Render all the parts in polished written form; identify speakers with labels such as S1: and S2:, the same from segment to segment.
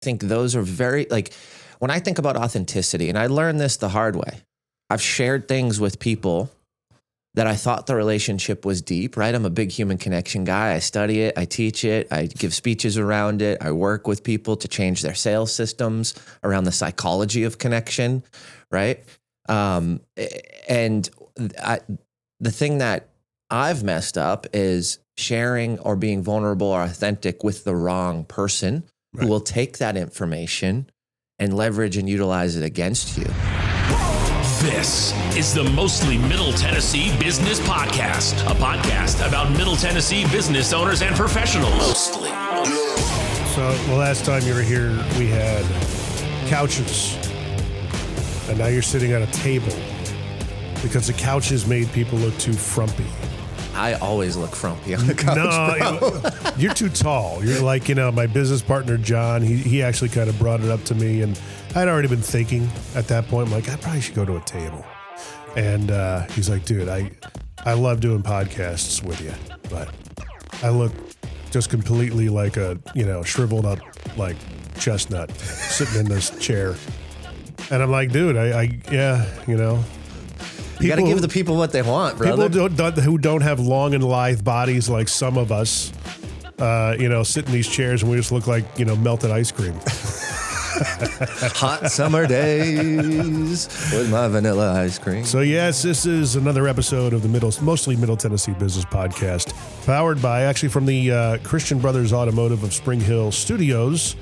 S1: think those are very, like, when I think about authenticity, and I learned this the hard way, I've shared things with people that I thought the relationship was deep, right? I'm a big human connection guy. I study it, I teach it, I give speeches around it. I work with people to change their sales systems around the psychology of connection, right? The thing that I've messed up is sharing or being vulnerable or authentic with the wrong person who will take that information and leverage and utilize it against you.
S2: This is the Mostly Middle Tennessee Business Podcast, a podcast about Middle Tennessee business owners and professionals. Mostly.
S3: So the last time you were here, we had couches, and now you're sitting at a table because the couches made people look too frumpy.
S1: I always look frumpy on the couch.
S3: No, you're too tall. You're like, my business partner, John, he actually kind of brought it up to me, and I'd already been thinking at that point, I'm like, I probably should go to a table. And he's like, dude, I love doing podcasts with you, but I look just completely like a, shriveled up, like, chestnut sitting in this chair. And I'm like, dude,
S1: You got to give the people what they want, brother.
S3: People who don't have long and lithe bodies like some of us, sit in these chairs and we just look like, melted ice cream.
S1: Hot summer days with my vanilla ice cream.
S3: So yes, this is another episode of the Mostly Middle Tennessee Business Podcast, powered by, actually from the Christian Brothers Automotive of Spring Hill Studios,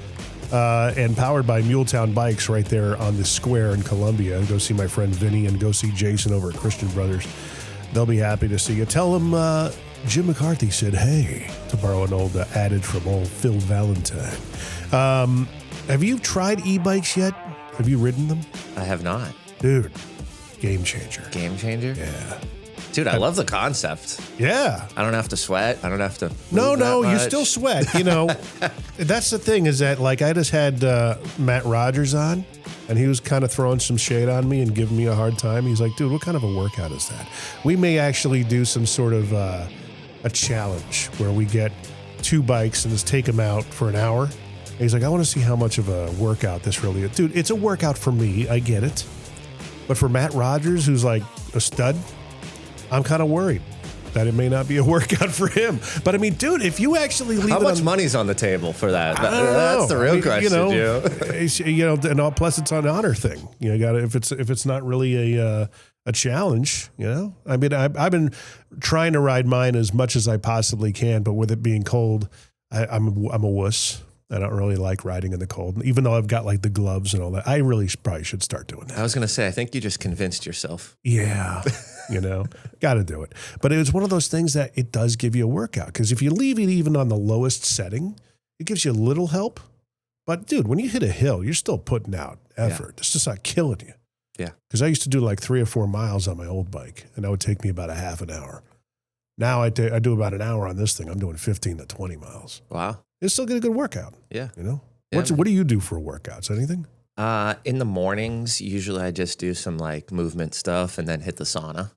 S3: and powered by Muletown Bikes right there on the square in Columbia. Go see my friend Vinny and go see Jason over at Christian Brothers. They'll be happy to see you. Tell them Jim McCarthy said, hey, to borrow an old adage from old Phil Valentine. Have you tried e-bikes yet? Have you ridden them?
S1: I have not.
S3: Dude, game changer.
S1: Game changer?
S3: Yeah.
S1: Dude, I love the concept.
S3: Yeah.
S1: I don't have to sweat. I don't have to.
S3: No, you still sweat. That's the thing is that, like, I just had Matt Rogers on, and he was kind of throwing some shade on me and giving me a hard time. He's like, dude, what kind of a workout is that? We may actually do some sort of a challenge where we get two bikes and just take them out for an hour. And he's like, I want to see how much of a workout this really is. Dude, it's a workout for me. I get it. But for Matt Rogers, who's like a stud, I'm kind of worried that it may not be a workout for him. But I mean, dude, if you actually leave
S1: how much money's on the table for that? That's the real question,
S3: and plus it's an honor thing. You got to, if it's not really a challenge, I mean, I've been trying to ride mine as much as I possibly can, but with it being cold, I'm a wuss. I don't really like riding in the cold, even though I've got like the gloves and all that. I really probably should start doing that.
S1: I was going to say, I think you just convinced yourself.
S3: Yeah, got to do it. But it was one of those things that it does give you a workout, because if you leave it even on the lowest setting, it gives you a little help. But dude, when you hit a hill, you're still putting out effort. Yeah. It's just not killing you.
S1: Yeah.
S3: Because I used to do like 3 or 4 miles on my old bike, and that would take me about a half an hour. Now I do about an hour on this thing. I'm doing 15 to 20 miles.
S1: Wow.
S3: It's still get a good workout.
S1: Yeah.
S3: What do you do for workouts? Anything?
S1: In the mornings, usually I just do some like movement stuff and then hit the sauna.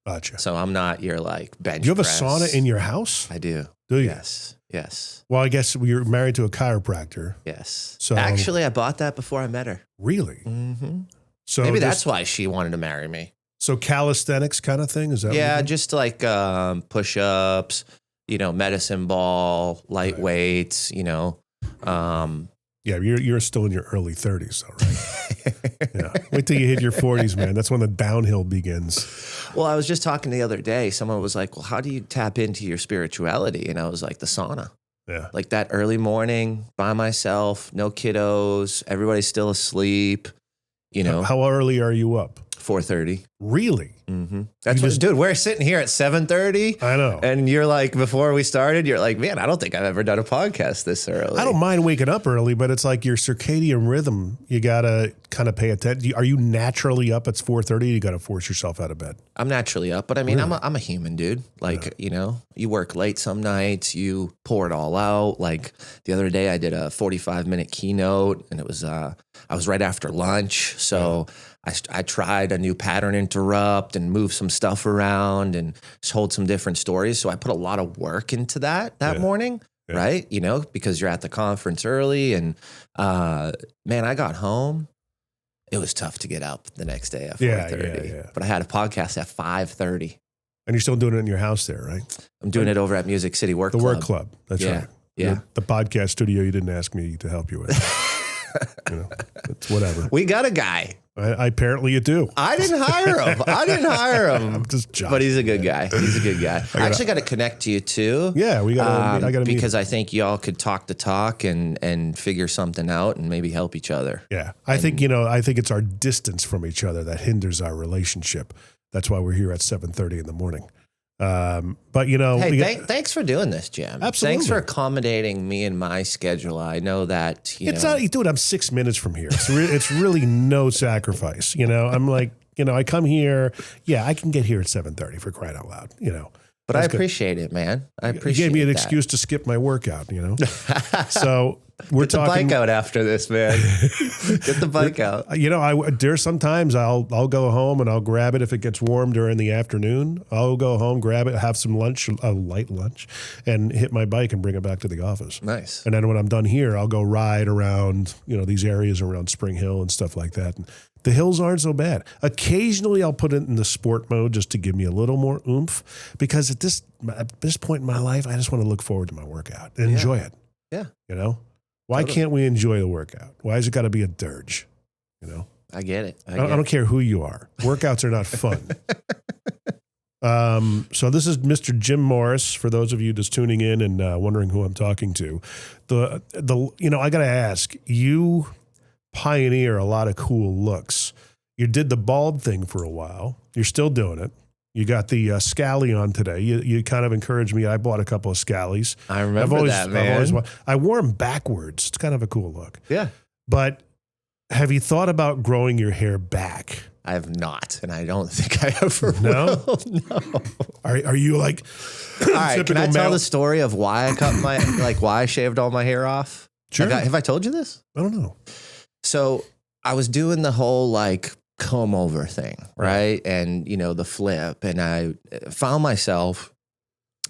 S3: Gotcha.
S1: So I'm not your like bench press.
S3: You have a sauna in your house?
S1: I do.
S3: Do you?
S1: Yes.
S3: Well, I guess you're married to a chiropractor.
S1: Yes.
S3: So
S1: actually, I bought that before I met her.
S3: Really?
S1: Mm-hmm.
S3: So
S1: maybe that's why she wanted to marry me.
S3: So calisthenics kind of thing? Is that?
S1: Yeah, just like push-ups, medicine ball, light weights,
S3: Yeah, you're still in your early 30s, though, right? Yeah. Wait till you hit your 40s, man. That's when the downhill begins.
S1: Well, I was just talking the other day. Someone was like, well, how do you tap into your spirituality? And I was like, the sauna.
S3: Yeah.
S1: Like that early morning by myself, no kiddos, everybody's still asleep,
S3: How early are you up?
S1: 4:30.
S3: Really?
S1: Mm-hmm. Dude, we're sitting here at 7:30.
S3: I know.
S1: And you're like, before we started, you're like, man, I don't think I've ever done a podcast this early.
S3: I don't mind waking up early, but it's like your circadian rhythm. You got to kind of pay attention. Are you naturally up at 4:30? You got to force yourself out of bed.
S1: I'm naturally up, but I mean,
S3: Really?
S1: I'm a human, dude. Like, you work late some nights, you pour it all out. Like the other day I did a 45-minute keynote and it was, I was right after lunch. So I tried a new pattern interrupt and move some stuff around and just hold some different stories. So I put a lot of work into that morning. right? You know, because you're at the conference early. And man, I got home. It was tough to get up the next day at 4:30.
S3: Yeah.
S1: But I had a podcast at 5:30.
S3: And you're still doing it in your house there, right?
S1: I'm doing it over at Music City Work Club.
S3: The Work Club. That's right.
S1: Yeah.
S3: The podcast studio you didn't ask me to help you with. You know, it's whatever.
S1: We got a guy.
S3: I apparently you do.
S1: I didn't hire him.
S3: I'm just joking.
S1: But he's a good guy. He's a good guy. I actually got to connect you too.
S3: Yeah, I got to meet
S1: because I think y'all could talk the talk and figure something out and maybe help each other.
S3: Yeah, I think it's our distance from each other that hinders our relationship. That's why we're here at 7:30 in the morning. But
S1: hey, thanks for doing this, Jim.
S3: Absolutely.
S1: Thanks for accommodating me in my schedule. I know that
S3: it's not, dude. I'm 6 minutes from here. It's really no sacrifice. I'm like, I come here. Yeah, I can get here at 7:30 for crying out loud.
S1: But I appreciate it, man. I appreciate it.
S3: You gave me an excuse to skip my workout. So we're
S1: Get the bike out after this, man. Get the bike out.
S3: There's sometimes I'll go home and I'll grab it if it gets warm during the afternoon. I'll go home, grab it, have some lunch, a light lunch, and hit my bike and bring it back to the office.
S1: Nice.
S3: And then when I'm done here, I'll go ride around, these areas around Spring Hill and stuff like that. And the hills aren't so bad. Occasionally I'll put it in the sport mode just to give me a little more oomph, because at this point in my life, I just want to look forward to my workout and enjoy it.
S1: Yeah.
S3: Why can't we enjoy the workout? Why has it got to be a dirge?
S1: I get it.
S3: I don't care who you are. Workouts are not fun. So this is Mr. Jim Morris, for those of you just tuning in and wondering who I'm talking to. I got to ask, you pioneer a lot of cool looks. You did the bald thing for a while. You're still doing it. You got the scally on today. You kind of encouraged me. I bought a couple of scallies.
S1: I remember that, man.
S3: I wore them backwards. It's kind of a cool look.
S1: Yeah.
S3: But have you thought about growing your hair back?
S1: I have not, and I don't think I ever
S3: No?
S1: will. No.
S3: Are you like...
S1: All right, can I tell the story of why I cut why I shaved all my hair off?
S3: Sure.
S1: Have I told you this?
S3: I don't know.
S1: So I was doing the whole comb over thing, right? And, the flip. And I found myself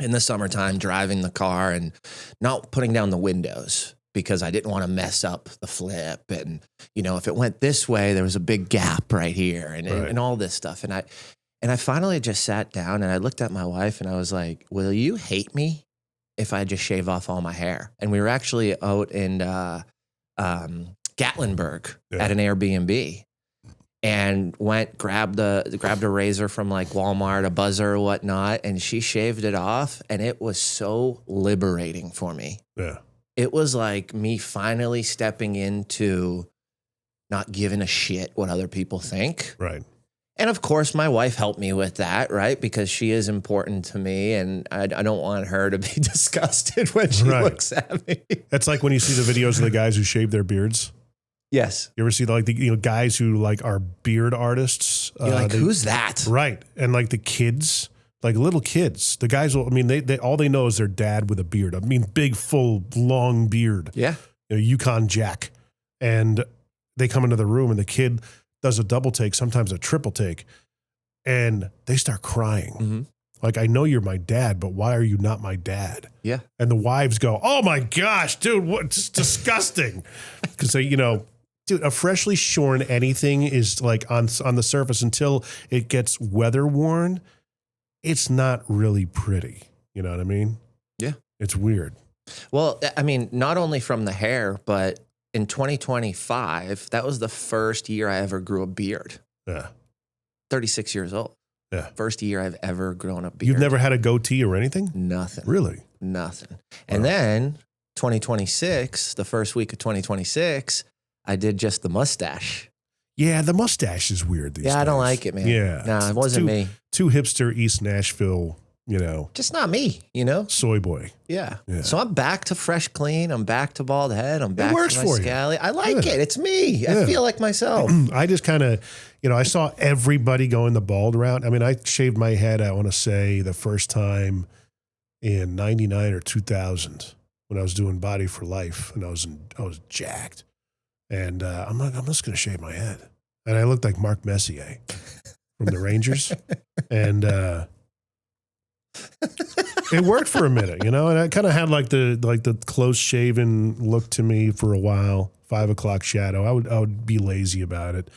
S1: in the summertime driving the car and not putting down the windows because I didn't want to mess up the flip. And, if it went this way, there was a big gap right here and all this stuff. And I finally just sat down and I looked at my wife and I was like, will you hate me if I just shave off all my hair? And we were actually out in Gatlinburg at an Airbnb. And grabbed a razor from Walmart, a buzzer or whatnot, and she shaved it off, and it was so liberating for me.
S3: Yeah.
S1: It was like me finally stepping into not giving a shit what other people think.
S3: Right.
S1: And of course, my wife helped me with that, right? Because she is important to me, and I don't want her to be disgusted when she looks at me.
S3: That's like when you see the videos of the guys who shave their beards.
S1: Yes.
S3: You ever see the guys who are beard artists?
S1: You're who's that?
S3: Right. And the kids, little kids, the guys will, they all they know is their dad with a beard. Big, full, long beard.
S1: Yeah.
S3: Yukon Jack. And they come into the room and the kid does a double take, sometimes a triple take, and they start crying. Mm-hmm. I know you're my dad, but why are you not my dad?
S1: Yeah.
S3: And the wives go, oh my gosh, dude, it's disgusting. Because they, dude, a freshly shorn anything is on the surface until it gets weather worn. It's not really pretty. You know what I mean?
S1: Yeah.
S3: It's weird.
S1: Well, not only from the hair, but in 2025, that was the first year I ever grew a beard.
S3: Yeah.
S1: 36 years old.
S3: Yeah.
S1: First year I've ever grown a beard.
S3: You've never had a goatee or anything?
S1: Nothing.
S3: Really?
S1: Nothing. And then 2026, the first week of 2026, I did just the mustache.
S3: Yeah, the mustache is weird these days.
S1: I don't like it, man.
S3: Yeah.
S1: No, it wasn't me.
S3: Too hipster East Nashville,
S1: Just not me,
S3: Soy boy.
S1: Yeah. So I'm back to fresh clean. I'm back to bald head. I'm back to my scally. I like it. It's me. Yeah. I feel like myself.
S3: I just kind of, I saw everybody going the bald route. I shaved my head, I want to say, the first time in 99 or 2000 when I was doing Body for Life, and I was jacked. And I'm like, I'm just going to shave my head. And I looked like Mark Messier from the Rangers. And It worked for a minute, and I kind of had like the close shaven look to me for a while. 5 o'clock shadow. I would be lazy about it.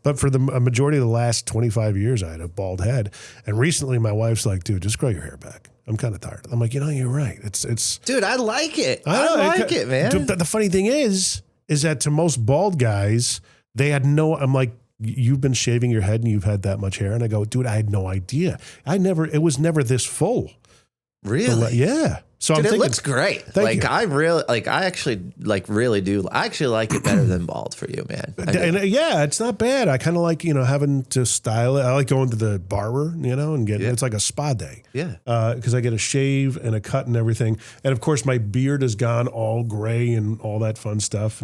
S3: But for a majority of the last 25 years, I had a bald head. And recently my wife's like, dude, just grow your hair back. I'm kind of tired. I'm like, you're right. It's
S1: Dude, I like it. I like it, man.
S3: The funny thing is that to most bald guys, they had I'm like, you've been shaving your head and you've had that much hair. And I go, dude, I had no idea. It was never this full.
S1: Really?
S3: Yeah. So
S1: Dude,
S3: I'm thinking,
S1: it looks great.
S3: Thank you.
S1: I actually really do. I actually like it better than bald for you, man.
S3: And yeah, it's not bad. I kind of like, having to style it. I like going to the barber, and getting, it's like a spa day.
S1: Yeah.
S3: Cause I get a shave and a cut and everything. And of course my beard is gone all gray and all that fun stuff.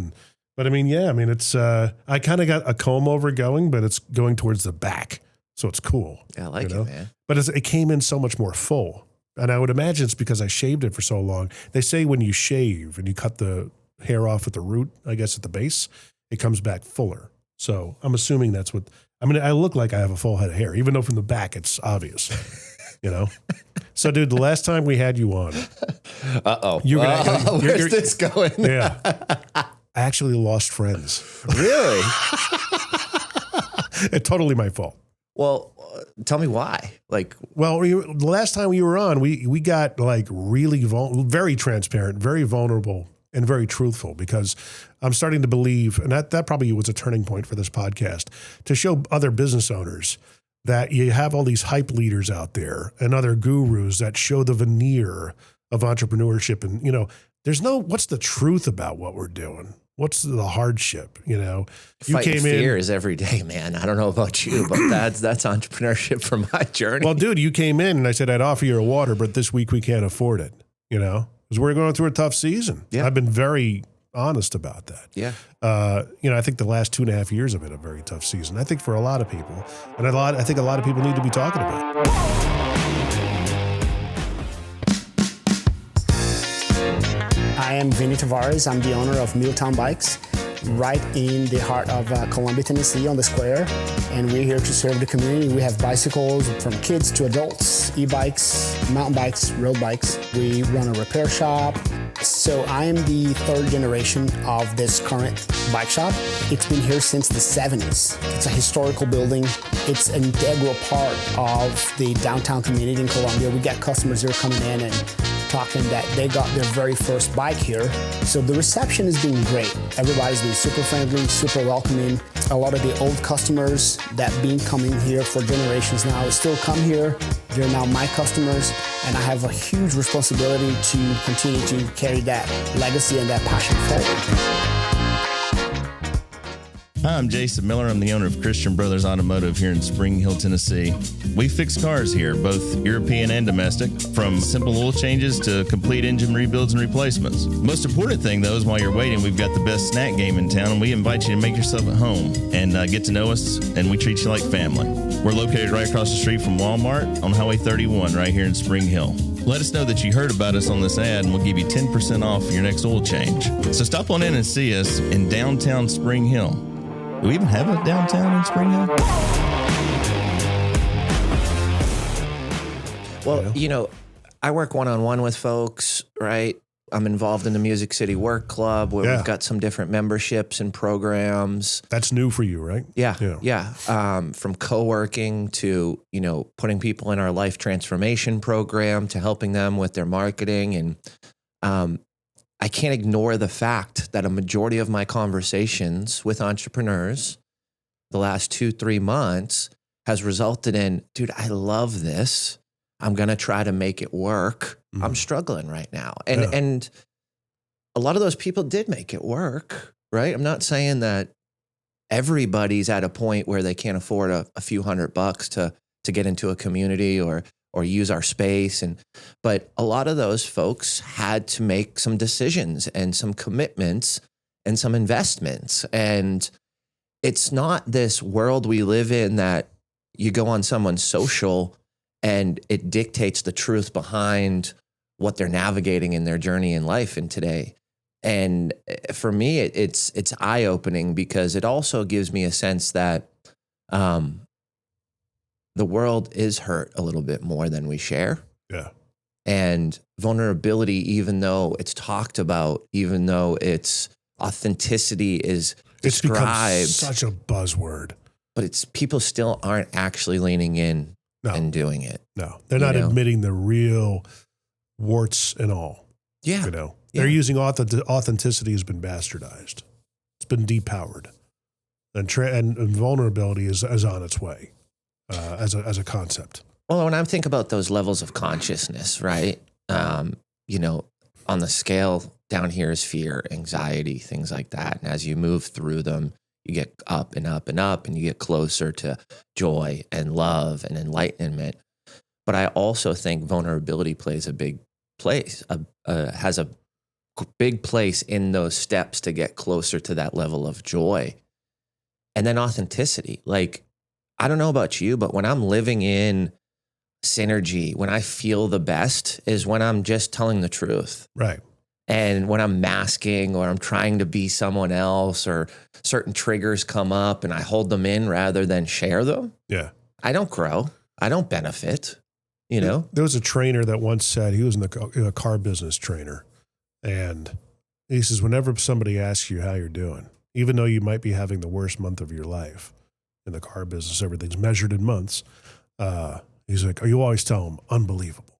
S3: But it's, I kind of got a comb over going, but it's going towards the back. So it's cool.
S1: Yeah, I like it, man.
S3: But it came in so much more full. And I would imagine it's because I shaved it for so long. They say when you shave and you cut the hair off at the root, I guess at the base, it comes back fuller. So I'm assuming that's what, I look like I have a full head of hair, even though from the back it's obvious, So dude, the last time we had you on.
S1: Uh-oh. Where's this going?
S3: Yeah. I actually lost friends.
S1: Really?
S3: It's totally my fault.
S1: Well, tell me why.
S3: The last time we were on, we got like really very transparent, very vulnerable, and very truthful, because I'm starting to believe, and that probably was a turning point for this podcast, to show other business owners that you have all these hype leaders out there and other gurus that show the veneer of entrepreneurship. And, what's the truth about what we're doing? What's the hardship? You
S1: Fighting fears every day, man. I don't know about you, but that's entrepreneurship for my journey.
S3: Well, dude, you came in and I said, I'd offer you a water, but this week we can't afford it, because we're going through a tough season.
S1: Yeah.
S3: I've been very honest about that.
S1: Yeah.
S3: I think the last 2.5 years have been a very tough season. I think for a lot of people, and I think a lot of people need to be talking about it.
S4: I am Vinny Tavares. I'm the owner of Milltown Bikes, right in the heart of Columbia, Tennessee, on the square. And we're here to serve the community. We have bicycles from kids to adults, e-bikes, mountain bikes, road bikes. We run a repair shop. So I am the third generation of this current bike shop. It's been here since the 70s. It's a historical building. It's an integral part of the downtown community in Columbia. We got customers here coming in and talking that they got their very first bike here. So the reception has been great. Everybody's been super friendly, super welcoming. A lot of the old customers that been coming here for generations now still come here. They're now my customers, and I have a huge responsibility to continue to carry that legacy and that passion forward.
S5: Hi, I'm Jason Miller. I'm the owner of Christian Brothers Automotive here in Spring Hill, Tennessee. We fix cars here, both European and domestic, from simple oil changes to complete engine rebuilds and replacements. Most important thing, though, is while you're waiting, we've got the best snack game in town, and we invite you to make yourself at home and get to know us, and we treat you like family. We're located right across the street from Walmart on Highway 31 right here in Spring Hill. Let us know that you heard about us on this ad, and we'll give you 10% off your next oil change. So stop on in and see us in downtown Spring Hill. Do we even have a downtown in Spring Hill?
S1: Well, I work one-on-one with folks, right? I'm involved in the Music City Work Club where we've got some different memberships and programs.
S3: That's new for you, right?
S1: Yeah. From co-working to, putting people in our life transformation program to helping them with their marketing. And I can't ignore the fact that a majority of my conversations with entrepreneurs the last 2-3 months has resulted in, dude, I love this. I'm going to try to make it work. Mm-hmm. I'm struggling right now. And a lot of those people did make it work, right? I'm not saying that everybody's at a point where they can't afford a few $100 to get into a community or use our space. But a lot of those folks had to make some decisions and some commitments and some investments. And it's not this world we live in that you go on someone's social and it dictates the truth behind what they're navigating in their journey in life in today. And for me, it's eye-opening because it also gives me a sense that the world is hurt a little bit more than we share.
S3: Yeah.
S1: And vulnerability, even though it's talked about, even though it's authenticity is
S3: It's become
S1: described,
S3: such a buzzword.
S1: but it's people still aren't actually leaning in and doing it.
S3: No, they're not admitting the real warts and all.
S1: Yeah.
S3: You know, they're using authenticity has been bastardized. It's been depowered, and vulnerability is on its way as a concept.
S1: Well, when I think about those levels of consciousness, right? You know, on the scale down here is fear, anxiety, things like that. And as you move through them, you get up and up and up, and you get closer to joy and love and enlightenment. But I also think vulnerability plays a big place, has a big place in those steps to get closer to that level of joy. And then authenticity. Like, I don't know about you, but when I'm living in synergy, when I feel the best is when I'm just telling the truth.
S3: Right.
S1: And when I'm masking or I'm trying to be someone else or certain triggers come up and I hold them in rather than share them, I don't grow. I don't benefit, you know?
S3: There was a trainer that once said, he was in a car business trainer, and he says, whenever somebody asks you how you're doing, even though you might be having the worst month of your life in the car business, everything's measured in months, he's like, you always tell them, unbelievable.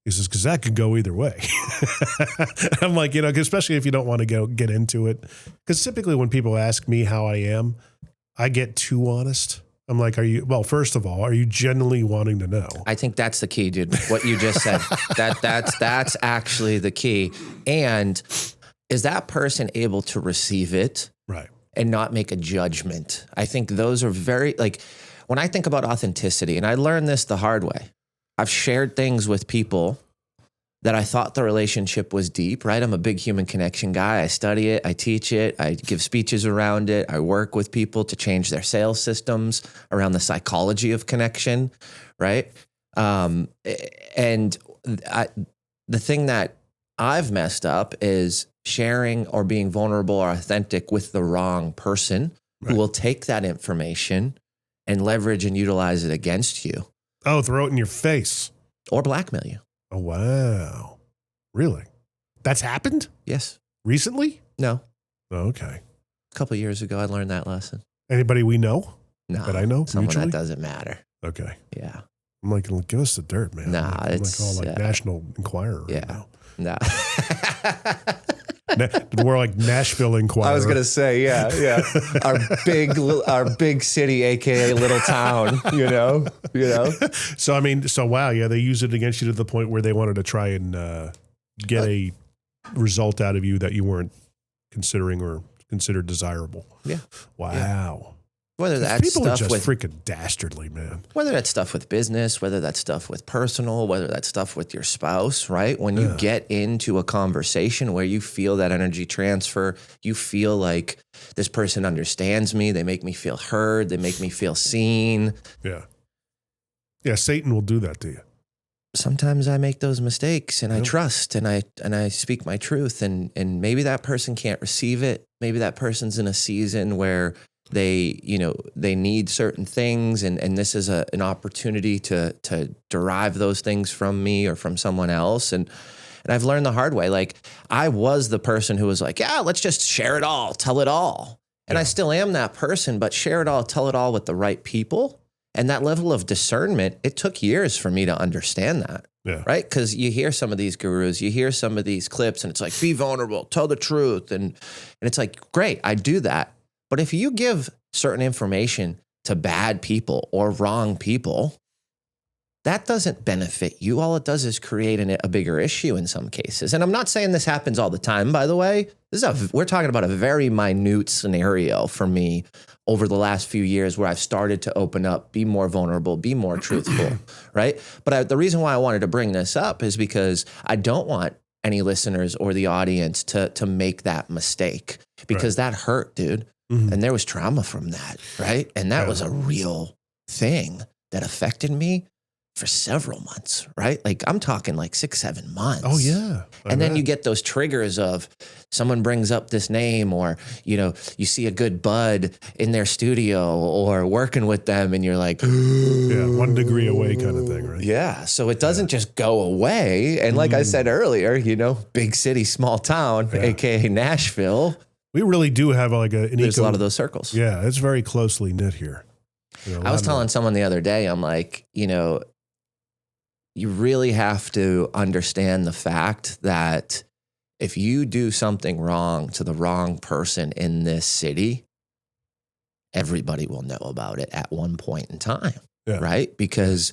S3: He says, because that could go either way. I'm like, you know, especially if you don't want to get into it. Because typically when people ask me how I am, I get too honest. I'm like, first of all, are you genuinely wanting to know?
S1: I think that's the key, dude. What you just said, that's actually the key. And is that person able to receive it?
S3: Right.
S1: And not make a judgment? I think those are very, like, when I think about authenticity, and I learned this the hard way, I've shared things with people that I thought the relationship was deep, right? I'm a big human connection guy. I study it, I teach it, I give speeches around it. I work with people to change their sales systems around the psychology of connection, right? The thing that I've messed up is sharing or being vulnerable or authentic with the wrong person who will take that information and leverage and utilize it against you.
S3: Oh, throw it in your face.
S1: Or blackmail you.
S3: Oh, wow. Really? That's happened?
S1: Yes.
S3: Recently?
S1: No.
S3: Okay.
S1: A couple of years ago, I learned that lesson.
S3: Anybody we know?
S1: No.
S3: That I know?
S1: Someone
S3: mutually?
S1: that doesn't matter.
S3: Okay.
S1: Yeah.
S3: I'm like, give us the dirt, man.
S1: Nah,
S3: I'm
S1: it's
S3: like National Enquirer.
S1: Yeah.
S3: Right now.
S1: No.
S3: We're like Nashville Enquirer.
S1: I was gonna say, yeah. Our big city, aka little town. You know.
S3: So wow, yeah, they use it against you to the point where they wanted to try and get a result out of you that you weren't considering or considered desirable.
S1: Yeah.
S3: Wow.
S1: Yeah. Whether that's
S3: people
S1: stuff
S3: are just
S1: with
S3: freaking dastardly, man.
S1: Whether that's stuff with business, whether that's stuff with personal, whether that's stuff with your spouse, right? When you get into a conversation where you feel that energy transfer, you feel like this person understands me, they make me feel heard, they make me feel seen.
S3: Yeah. Yeah, Satan will do that to you.
S1: Sometimes I make those mistakes and I trust and I speak my truth and maybe that person can't receive it. Maybe that person's in a season where they need certain things and this is an opportunity to derive those things from me or from someone else. And I've learned the hard way. Like I was the person who was like, yeah, let's just share it all, tell it all. And I still am that person, but share it all, tell it all with the right people. And that level of discernment, it took years for me to understand that.
S3: Yeah.
S1: Right? Because you hear some of these gurus, you hear some of these clips and it's like, be vulnerable, tell the truth. And it's like, great, I do that. But if you give certain information to bad people or wrong people, that doesn't benefit you. All it does is create a bigger issue in some cases. And I'm not saying this happens all the time, by the way. We're talking about a very minute scenario for me over the last few years where I've started to open up, be more vulnerable, be more truthful, right? But the reason why I wanted to bring this up is because I don't want any listeners or the audience to make that mistake because that hurt, dude. Mm-hmm. And there was trauma from that, right? And that was a real thing that affected me for several months, right? Like I'm talking like 6-7 months.
S3: Oh yeah.
S1: And then you get those triggers of someone brings up this name, or, you know, you see a good bud in their studio or working with them and you're like,
S3: yeah, 1 degree away kind of thing, right?
S1: yeah. So it doesn't just go away. And like I said earlier, you know, big city, small town, AKA Nashville.
S3: We really do have like
S1: There's a lot of those circles.
S3: Yeah, it's very closely knit here. You know,
S1: I was telling someone the other day, I'm like, you know, you really have to understand the fact that if you do something wrong to the wrong person in this city, everybody will know about it at one point in time, right? Because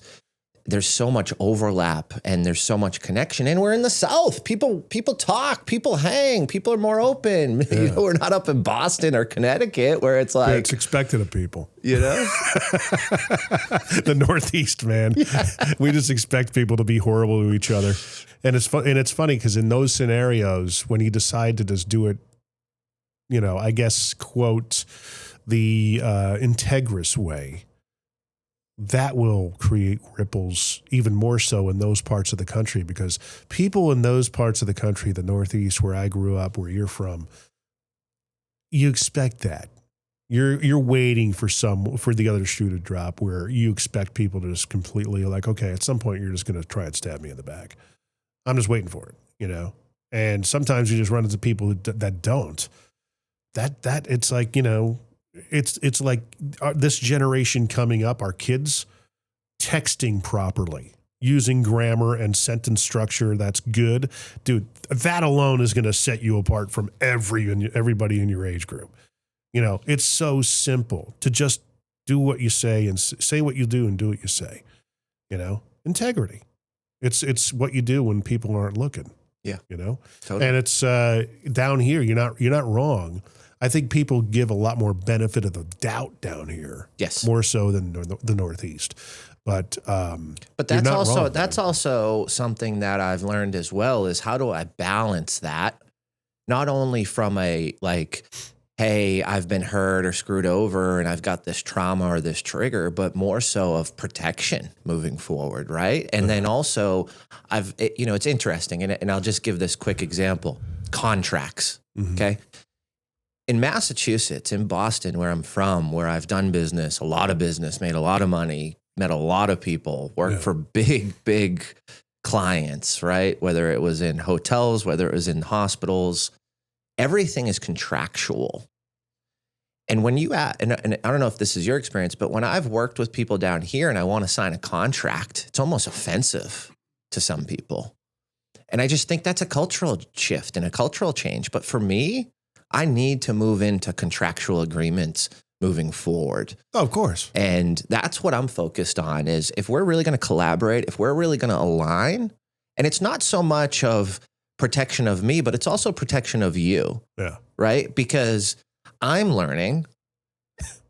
S1: there's so much overlap and there's so much connection, and we're in the South. People talk, people hang, people are more open. You know, we're not up in Boston or Connecticut where it's like
S3: it's expected of people.
S1: You know,
S3: the Northeast, man. Yeah. We just expect people to be horrible to each other, and it's fun. And it's funny because in those scenarios, when you decide to just do it, you know, I guess quote the integrous way, that will create ripples even more so in those parts of the country, because people in those parts of the country, the Northeast, where I grew up, where you're from, you expect that. You're waiting for the other shoe to drop, where you expect people to just completely like, okay, at some point you're just going to try and stab me in the back. I'm just waiting for it, you know? And sometimes you just run into people that don't. That it's like, you know, it's like this generation coming up, our kids, texting properly, using grammar and sentence structure that's good. Dude, that alone is going to set you apart from everybody in your age group. You know, it's so simple to just do what you say and say what you do and do what you say. You know, integrity. It's what you do when people aren't looking.
S1: Yeah.
S3: You know,
S1: totally.
S3: And it's down here. You're not wrong. I think people give a lot more benefit of the doubt down here.
S1: Yes.
S3: More so than the Northeast. But
S1: that's also something that I've learned as well, is how do I balance that? Not only from a like, hey, I've been hurt or screwed over and I've got this trauma or this trigger, but more so of protection moving forward, right? And then also it's interesting, and I'll just give this quick example. Contracts, okay? In Massachusetts, in Boston, where I'm from, where I've done business, a lot of business, made a lot of money, met a lot of people, worked for big clients, right? Whether it was in hotels, whether it was in hospitals, everything is contractual. And when you and I don't know if this is your experience, but when I've worked with people down here and I want to sign a contract, it's almost offensive to some people. And I just think that's a cultural shift and a cultural change. But for me, I need to move into contractual agreements moving forward.
S3: Oh, of course.
S1: And that's what I'm focused on, is if we're really going to collaborate, if we're really going to align, and it's not so much of protection of me, but it's also protection of you.
S3: Yeah.
S1: Right? Because I'm learning,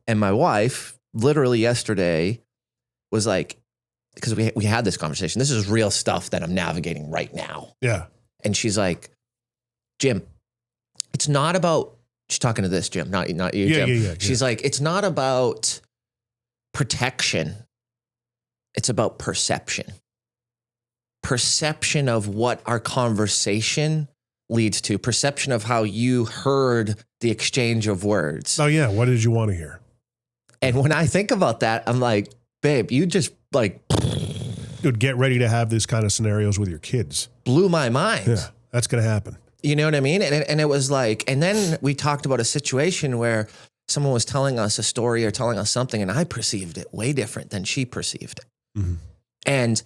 S1: and my wife literally yesterday was like, because we had this conversation. This is real stuff that I'm navigating right now.
S3: Yeah.
S1: And she's like, Jim, it's not about, she's talking to this, Jim, not you, Jim.
S3: Yeah.
S1: She's like, it's not about protection. It's about perception. Perception of what our conversation leads to. Perception of how you heard the exchange of words.
S3: Oh, yeah. What did you want to hear?
S1: And when I think about that, I'm like, babe, you just like...
S3: Dude, get ready to have these kind of scenarios with your kids.
S1: Blew my mind.
S3: Yeah, that's going to happen.
S1: You know what I mean? And it was like, and then we talked about a situation where someone was telling us a story or telling us something, and I perceived it way different than she perceived it. Mm-hmm. And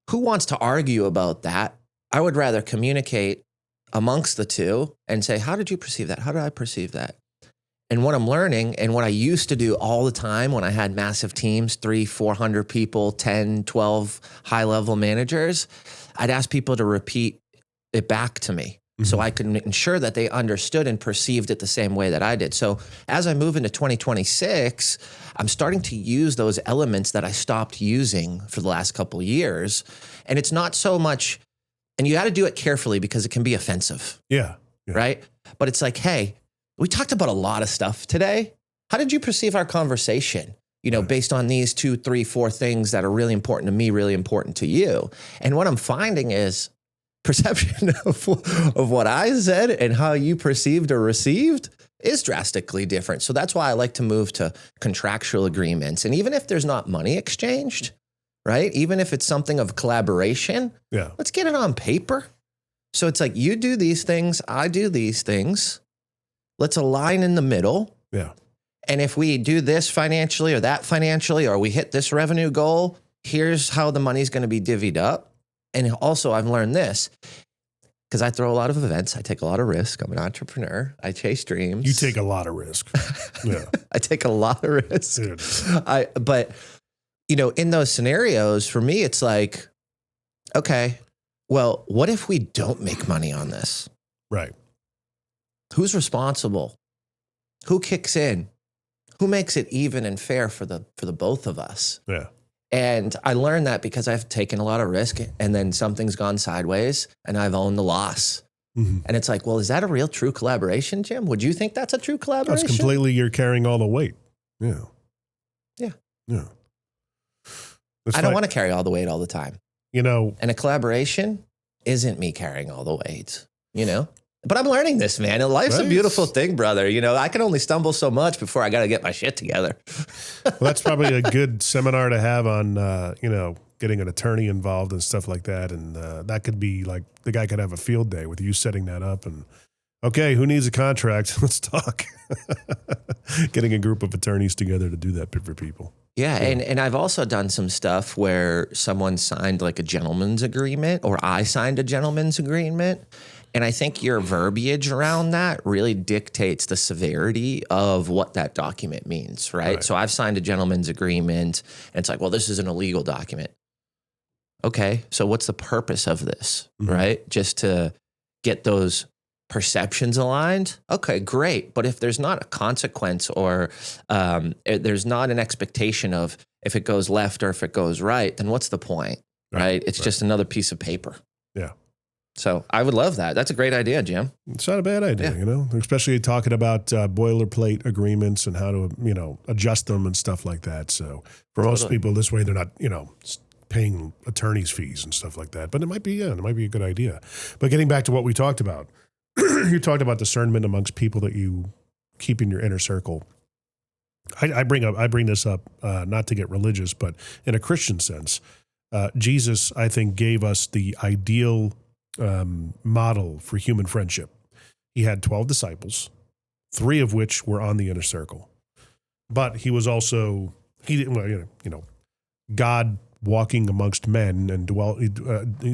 S1: who wants to argue about that? I would rather communicate amongst the two and say, how did you perceive that? How did I perceive that? And what I'm learning, and what I used to do all the time when I had massive teams, 300-400 people, 10, 12 high-level managers, I'd ask people to repeat it back to me. So I could ensure that they understood and perceived it the same way that I did. So as I move into 2026, I'm starting to use those elements that I stopped using for the last couple of years. And it's not so much, and you got to do it carefully because it can be offensive.
S3: Yeah.
S1: Right? But it's like, hey, we talked about a lot of stuff today. How did you perceive our conversation? based on these 2, 3, 4 things that are really important to me, really important to you. And what I'm finding is perception of what I said and how you perceived or received is drastically different. So that's why I like to move to contractual agreements. And even if there's not money exchanged, right? Even if it's something of collaboration, let's get it on paper. So it's like, you do these things, I do these things. Let's align in the middle.
S3: Yeah.
S1: And if we do this financially or that financially, or we hit this revenue goal, here's how the money's going to be divvied up. And also I've learned this because I throw a lot of events. I take a lot of risk. I'm an entrepreneur. I chase dreams.
S3: You take a lot of risk. Yeah.
S1: I take a lot of risk.
S3: Dude.
S1: But in those scenarios, for me, it's like, okay, well, what if we don't make money on this?
S3: Right.
S1: Who's responsible? Who kicks in? Who makes it even and fair for the both of us?
S3: Yeah.
S1: And I learned that because I've taken a lot of risk and then something's gone sideways and I've owned the loss. Mm-hmm. And it's like, well, is that a real true collaboration, Jim? Would you think that's a true collaboration?
S3: That's completely, you're carrying all the weight. Yeah.
S1: Yeah.
S3: Yeah.
S1: I don't want to carry all the weight all the time. And a collaboration isn't me carrying all the weight, But I'm learning this, man. And life's a beautiful thing, brother. I can only stumble so much before I got to get my shit together.
S3: Well, that's probably a good seminar to have on, getting an attorney involved and stuff like that. And that could be like, the guy could have a field day with you setting that up. And, okay, who needs a contract? Let's talk. Getting a group of attorneys together to do that for people.
S1: Yeah, and I've also done some stuff where someone signed like a gentleman's agreement, or I signed a gentleman's agreement. And I think your verbiage around that really dictates the severity of what that document means, right? So I've signed a gentleman's agreement, and it's like, well, this is an illegal document. Okay, so what's the purpose of this, right? Just to get those perceptions aligned? Okay, great. But if there's not a consequence or there's not an expectation of if it goes left or if it goes right, then what's the point, right? It's just another piece of paper.
S3: Yeah.
S1: So I would love that. That's a great idea, Jim.
S3: It's not a bad idea, especially talking about boilerplate agreements and how to, adjust them and stuff like that. So for most people, this way they're not, paying attorney's fees and stuff like that. But it might be a good idea. But getting back to what we talked about, you talked about discernment amongst people that you keep in your inner circle. I bring this up not to get religious, but in a Christian sense. Jesus, I think, gave us the ideal model for human friendship. He had 12 disciples, 3 of which were on the inner circle. But he was also, God walking amongst men and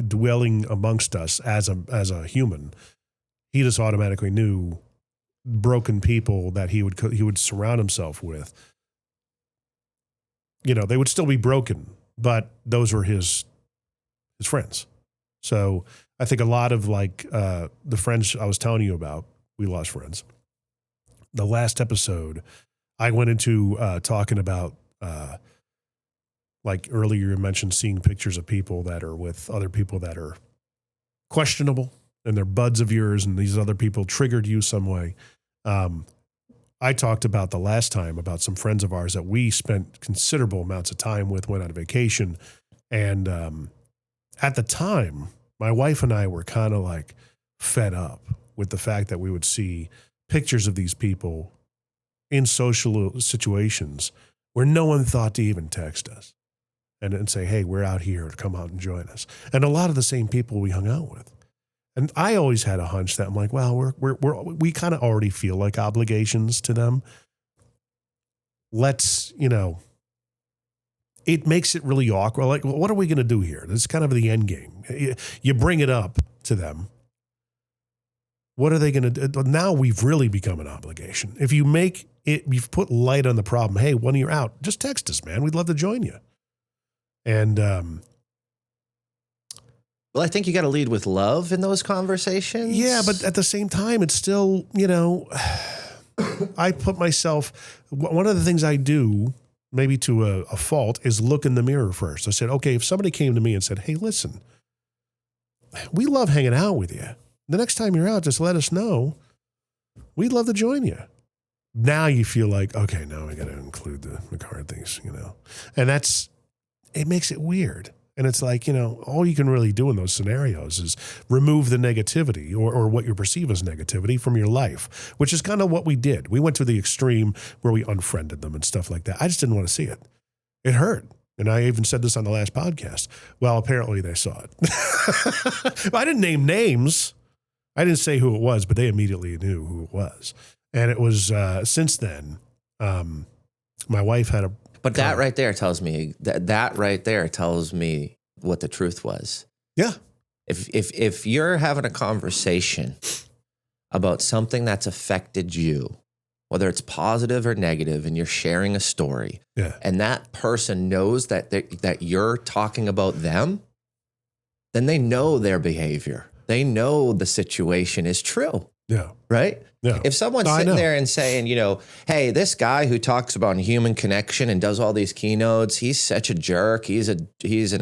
S3: dwelling amongst us as a human. He just automatically knew broken people that he would surround himself with. They would still be broken, but those were his friends. So I think a lot of the friends I was telling you about, we lost friends. The last episode, I went into talking about, earlier you mentioned seeing pictures of people that are with other people that are questionable and they're buds of yours and these other people triggered you some way. I talked about the last time about some friends of ours that we spent considerable amounts of time with, went on vacation. And at the time, my wife and I were kind of fed up with the fact that we would see pictures of these people in social situations where no one thought to even text us and say, hey, we're out here, come out and join us. And a lot of the same people we hung out with. And I always had a hunch that I'm like, well, we kind of already feel like obligations to them. Let's, it makes it really awkward. Like, well, what are we going to do here? This is kind of the end game. You bring it up to them. What are they going to do? Now we've really become an obligation. If you make it, you've put light on the problem. Hey, when you're out, just text us, man. We'd love to join you. And,
S1: well, I think you got to lead with love in those conversations.
S3: Yeah, but at the same time, it's still, I put myself, one of the things I do, maybe to a fault, is look in the mirror first. I said, okay, if somebody came to me and said, hey, listen, we love hanging out with you. The next time you're out, just let us know. We'd love to join you. Now you feel like, okay, now I got to include the card things, and it makes it weird. And it's like, all you can really do in those scenarios is remove the negativity or what you perceive as negativity from your life, which is kind of what we did. We went to the extreme where we unfriended them and stuff like that. I just didn't want to see it. It hurt. And I even said this on the last podcast. Well, apparently they saw it. I didn't name names. I didn't say who it was, but they immediately knew who it was. And it was since then, my wife had a...
S1: But that right there tells me that right there tells me what the truth was.
S3: Yeah.
S1: If you're having a conversation about something that's affected you, whether it's positive or negative, and you're sharing a story, and that person knows that you're talking about them, then they know their behavior. They know the situation is true.
S3: Yeah.
S1: Right?
S3: Yeah.
S1: If someone's sitting there and saying, hey, this guy who talks about human connection and does all these keynotes, he's such a jerk. He's an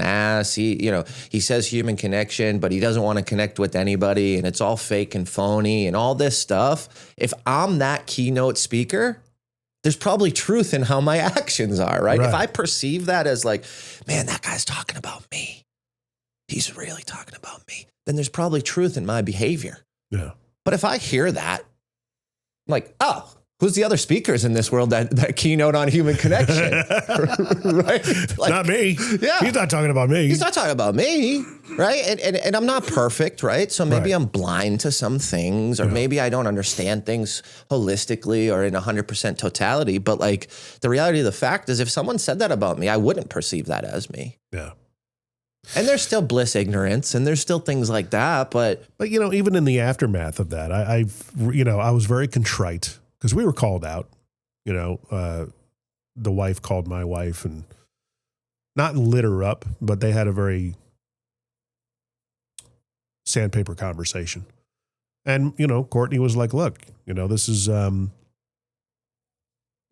S1: ass. He says human connection, but he doesn't want to connect with anybody, and it's all fake and phony and all this stuff. If I'm that keynote speaker, there's probably truth in how my actions are, right? If I perceive that as like, man, that guy's talking about me, he's really talking about me, then there's probably truth in my behavior.
S3: Yeah.
S1: But if I hear that, I'm like, oh, who's the other speakers in this world that keynote on human connection? Right? Like,
S3: not me.
S1: Yeah.
S3: He's not talking about me.
S1: He's not talking about me, right? And I'm not perfect, right? So maybe I'm blind to some things, or maybe I don't understand things holistically or in 100% totality. But like, the reality of the fact is, if someone said that about me, I wouldn't perceive that as me.
S3: Yeah.
S1: And there's still bliss ignorance, and there's still things like that. But
S3: even in the aftermath of that, I was very contrite because we were called out. The wife called my wife and not lit her up, but they had a very sandpaper conversation. And, Courtney was like, look, this is,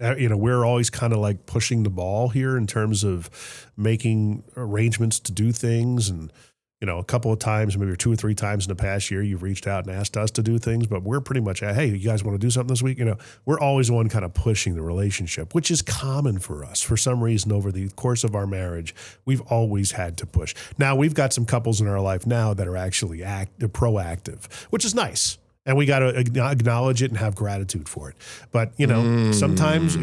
S3: we're always kind of like pushing the ball here in terms of making arrangements to do things. And, a couple of times, maybe 2 or 3 times in the past year, you've reached out and asked us to do things, but we're pretty much, hey, you guys want to do something this week? We're always the one kind of pushing the relationship, which is common for us. For some reason, over the course of our marriage, we've always had to push. Now, we've got some couples in our life now that are actually proactive, which is nice. And we got to acknowledge it and have gratitude for it. But, sometimes,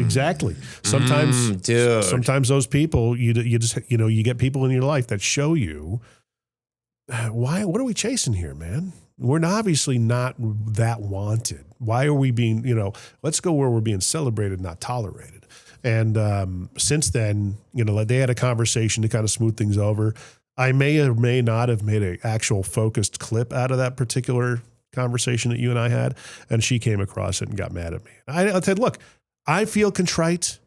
S3: sometimes those people, you just, you get people in your life that show you, what are we chasing here, man? We're obviously not that wanted. Why are we being, let's go where we're being celebrated, not tolerated. And since then, they had a conversation to kind of smooth things over. I may or may not have made an actual focused clip out of that particular conversation that you and I had, and she came across it and got mad at me. I said, look, I feel contrite.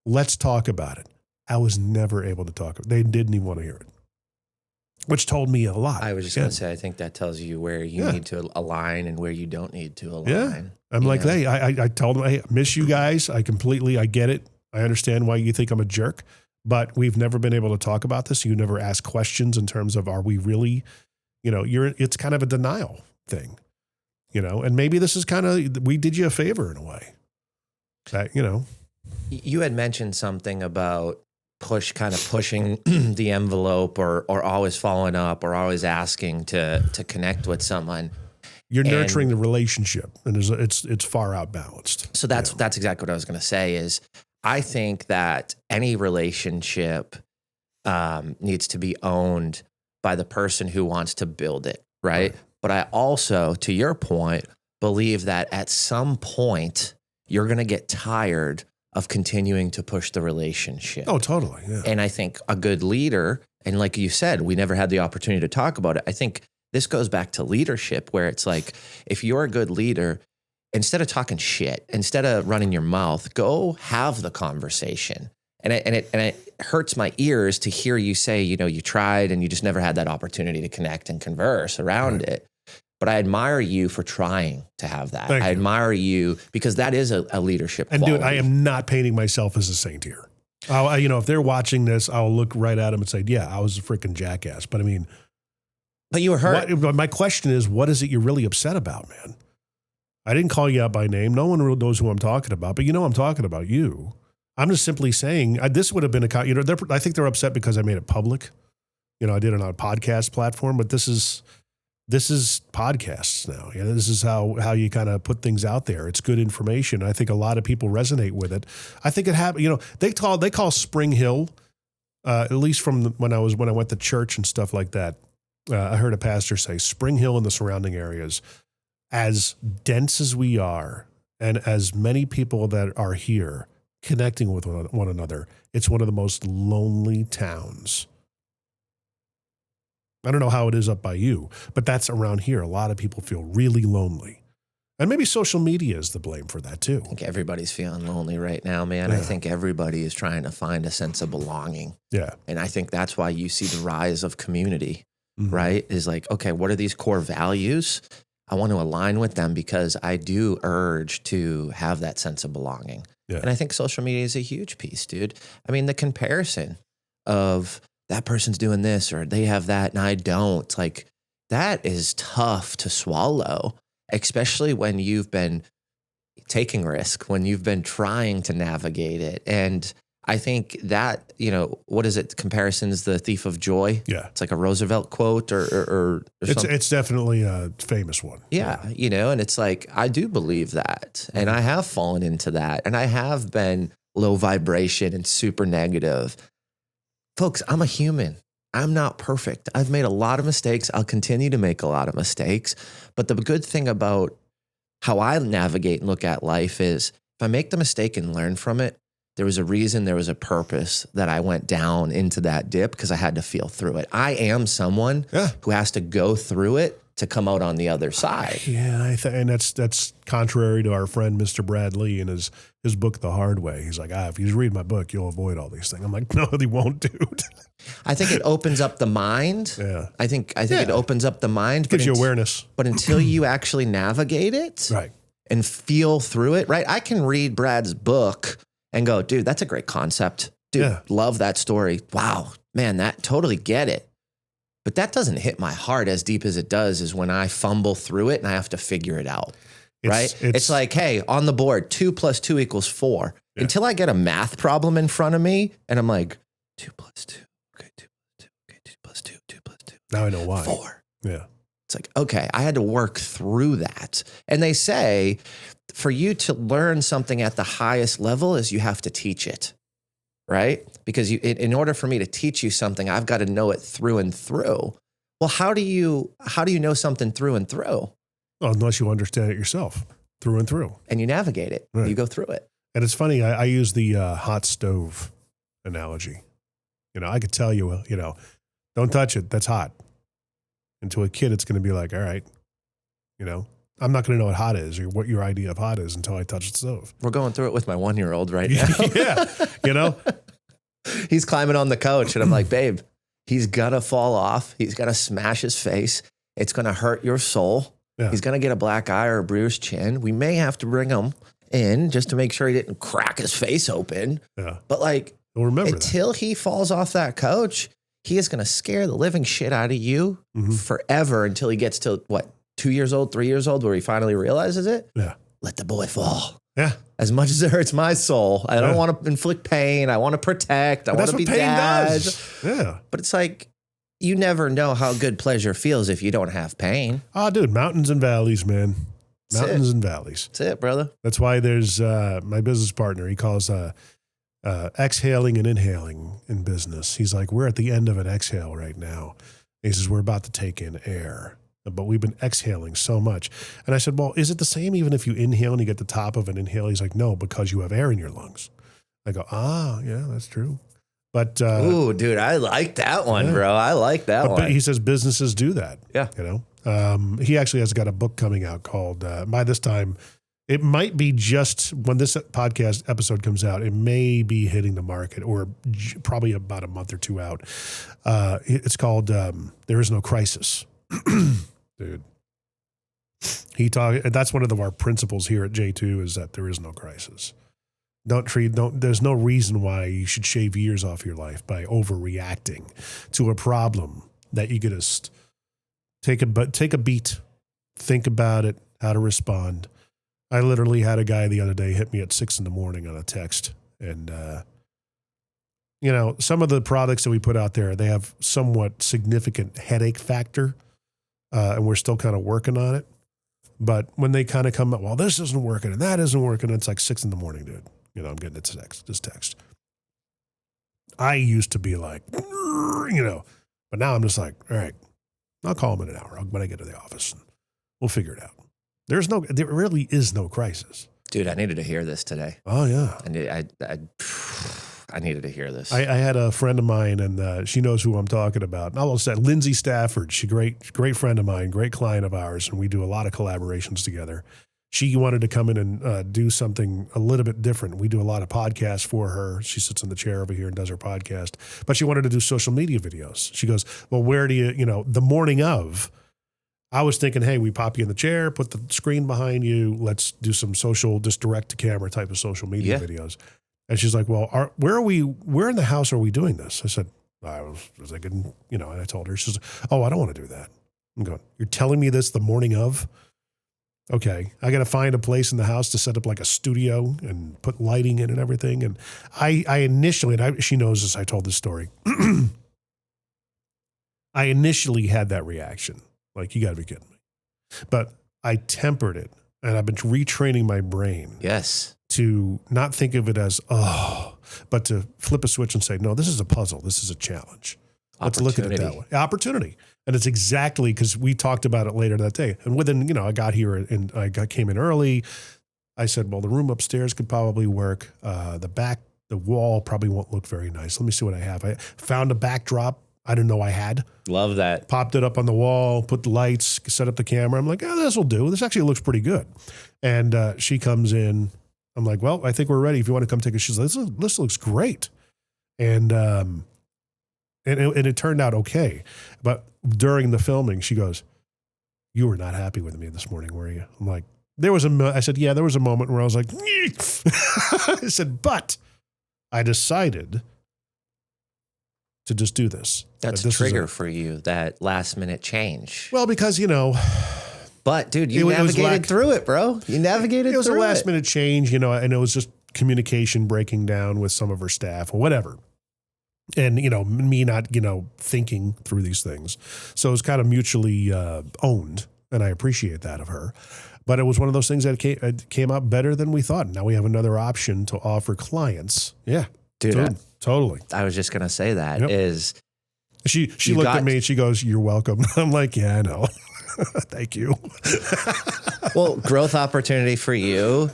S3: Let's talk about it. I was never able to talk. They didn't even want to hear it, which told me a lot.
S1: I was just going to say, I think that tells you where you need to align and where you don't need to align.
S3: Yeah. I'm like, hey, I told them, hey, I miss you guys. I get it. I understand why you think I'm a jerk, but we've never been able to talk about this. You never ask questions in terms of, are we really, it's kind of a denial thing, and maybe this is kind of, we did you a favor in a way that,
S1: You had mentioned something about pushing the envelope or always following up or always asking to connect with someone.
S3: You're nurturing the relationship, and it's far out balanced.
S1: So that's exactly what I was going to say is, I think that any relationship needs to be owned by the person who wants to build it, right? But I also, to your point, believe that at some point you're going to get tired of continuing to push the relationship.
S3: Oh, totally. Yeah.
S1: And I think a good leader, and like you said, we never had the opportunity to talk about it. I think this goes back to leadership, where it's like, if you're a good leader, instead of talking shit, instead of running your mouth, go have the conversation. And it hurts my ears to hear you say, you tried and you just never had that opportunity to connect and converse around it. But I admire you for trying to have that. I admire you because that is a leadership quality.
S3: And dude, I am not painting myself as a saint here. If they're watching this, I'll look right at them and say, yeah, I was a freaking jackass. But I mean,
S1: but you were hurt.
S3: My question is, what is it you're really upset about, man? I didn't call you out by name. No one really knows who I'm talking about, but I'm talking about you. I'm just simply saying this would have been I think they're upset because I made it public. I did it on a podcast platform, but this is podcasts now. This is how you kind of put things out there. It's good information. I think a lot of people resonate with it. I think it happened. They call Spring Hill, at least from when I went to church and stuff like that. I heard a pastor say Spring Hill and the surrounding areas, as dense as we are, and as many people that are here connecting with one another, it's one of the most lonely towns. I don't know how it is up by you, but that's around here. A lot of people feel really lonely. And maybe social media is the blame for that too.
S1: I think everybody's feeling lonely right now, man.
S3: Yeah.
S1: I think everybody is trying to find a sense of belonging.
S3: Yeah.
S1: And I think that's why you see the rise of community,
S3: Mm-hmm.
S1: right? Is like, okay, what are these core values? I want to align with them because I do urge to have that sense of belonging.
S3: Yeah.
S1: And I think social media is a huge piece, dude. I mean, the comparison of that person's doing this or they have that and I don't, like, that is tough to swallow, especially when you've been taking risk, when you've been trying to navigate it. And I think that, what is it? Comparison's the thief of joy.
S3: Yeah.
S1: It's like a Roosevelt quote or something.
S3: It's definitely a famous one.
S1: Yeah. And it's like, I do believe that. And I have fallen into that. And I have been low vibration and super negative. Folks, I'm a human. I'm not perfect. I've made a lot of mistakes. I'll continue to make a lot of mistakes. But the good thing about how I navigate and look at life is if I make the mistake and learn from it, there was a reason, there was a purpose that I went down into that dip because I had to feel through it. I am someone who has to go through it to come out on the other side.
S3: Yeah, and that's contrary to our friend Mr. Brad Lee in his book, The Hard Way. He's like, if you read my book, you'll avoid all these things. I'm like, no, they won't, dude.
S1: I think it opens up the mind.
S3: Yeah.
S1: I think it opens up the mind.
S3: Gives you awareness.
S1: But until you actually navigate it
S3: Right.
S1: and feel through it, right? I can read Brad's book and go, dude, that's a great concept. Dude, love that story. Wow, man, that totally get it. But that doesn't hit my heart as deep as it does is when I fumble through it and I have to figure it out. It's like, hey, on the board, 2 + 2 = 4. Yeah. Until I get a math problem in front of me and I'm like, 2 + 2. Okay, 2 + 2. Okay, 2 + 2. 2 + 2.
S3: Now I know why.
S1: 4.
S3: Yeah.
S1: It's like, okay, I had to work through that. And they say for you to learn something at the highest level is you have to teach it, right? Because in order for me to teach you something, I've got to know it through and through. Well, how do you know something through and through?
S3: Well, unless you understand it yourself through and through.
S1: And you navigate it. Right. You go through it.
S3: And it's funny, I use the hot stove analogy. I could tell you, don't touch it, that's hot. And to a kid, it's going to be like, all right, I'm not going to know what hot is or what your idea of hot is until I touch the stove.
S1: We're going through it with my 1-year-old right now.
S3: Yeah,
S1: He's climbing on the couch and I'm like, babe, he's going to fall off. He's going to smash his face. It's going to hurt your soul. Yeah. He's going to get a black eye or a bruised chin. We may have to bring him in just to make sure he didn't crack his face open. Yeah. But until he falls off that couch, he is going to scare the living shit out of you forever until he gets to 2 years old, 3 years old, where he finally realizes it.
S3: Yeah.
S1: Let the boy fall.
S3: Yeah.
S1: As much as it hurts my soul, I don't want to inflict pain. I want to protect. I want to be dad.
S3: Does. Yeah.
S1: But it's like, you never know how good pleasure feels if you don't have pain.
S3: Oh, dude, mountains and valleys, man. Mountains and valleys.
S1: That's it, brother.
S3: That's why there's my business partner. He calls exhaling and inhaling in business. He's like, we're at the end of an exhale right now. He says, we're about to take in air, but we've been exhaling so much. And I said, well, is it the same even if you inhale and you get the top of an inhale? He's like, no, because you have air in your lungs. I go, yeah, that's true. But
S1: ooh, dude, I like that one, bro. I like that one.
S3: But he says businesses do that.
S1: Yeah.
S3: He actually has got a book coming out called, by this time, it might be just when this podcast episode comes out, it may be hitting the market or probably about a month or two out. It's called There Is No Crisis. Dude. That's one of our principles here at J2 is that there is no crisis. There's no reason why you should shave years off your life by overreacting to a problem that you could just take a beat, think about it, how to respond, I literally had a guy the other day hit me at 6 a.m. on a text. And, some of the products that we put out there, they have somewhat significant headache factor. And we're still kind of working on it. But when they kind of come up, well, this isn't working and that isn't working, it's like 6 a.m, dude. I'm getting this text. I used to be like, but now I'm just like, all right, I'll call him in an hour when I get to the office and we'll figure it out. There really is no crisis.
S1: Dude, I needed to hear this today.
S3: Oh yeah.
S1: I needed to hear this.
S3: I had a friend of mine, and she knows who I'm talking about. And I will say, Lindsay Stafford. She's a great friend of mine, great client of ours, and we do a lot of collaborations together. She wanted to come in and do something a little bit different. We do a lot of podcasts for her. She sits in the chair over here and does her podcast. But she wanted to do social media videos. She goes, well, where do you, the morning of, I was thinking, hey, we pop you in the chair, put the screen behind you. Let's do some social, just direct to camera type of social media videos. And she's like, well, where in the house are we doing this? I said, I was thinking, and I told her, she says, oh, I don't want to do that. I'm going, you're telling me this the morning of? Okay. I got to find a place in the house to set up like a studio and put lighting in and everything. And I initially, she knows this, I told this story. I initially had that reaction. Like, you got to be kidding me. But I tempered it, and I've been retraining my brain.
S1: Yes.
S3: To not think of it as, but to flip a switch and say, no, this is a puzzle. This is a challenge. Let's look at it that way. Opportunity. And it's exactly, because we talked about it later that day. And within, I got here and came in early. I said, well, the room upstairs could probably work. The wall probably won't look very nice. Let me see what I have. I found a backdrop I didn't know I had.
S1: Love that.
S3: Popped it up on the wall, put the lights, set up the camera. I'm like, this will do. This actually looks pretty good. And she comes in. I'm like, well, I think we're ready. If you want to come take a, she's like, this looks great. And it turned out okay. But during the filming, she goes, you were not happy with me this morning, were you? I'm like, I said, yeah, there was a moment where I was like, I said, but I decided to just do this.
S1: That's a trigger for you, that last minute change.
S3: Well, because,
S1: But, dude, you navigated through it, bro. You navigated through it. It
S3: was a last-minute change, and it was just communication breaking down with some of her staff or whatever. And, me not, thinking through these things. So it was kind of mutually owned, and I appreciate that of her. But it was one of those things that came out better than we thought. Now we have another option to offer clients. Yeah.
S1: Dude,
S3: totally.
S1: I was just going to say that is...
S3: She looked at me and she goes, you're welcome. I'm like, yeah, I know. Thank you.
S1: Well, growth opportunity for you,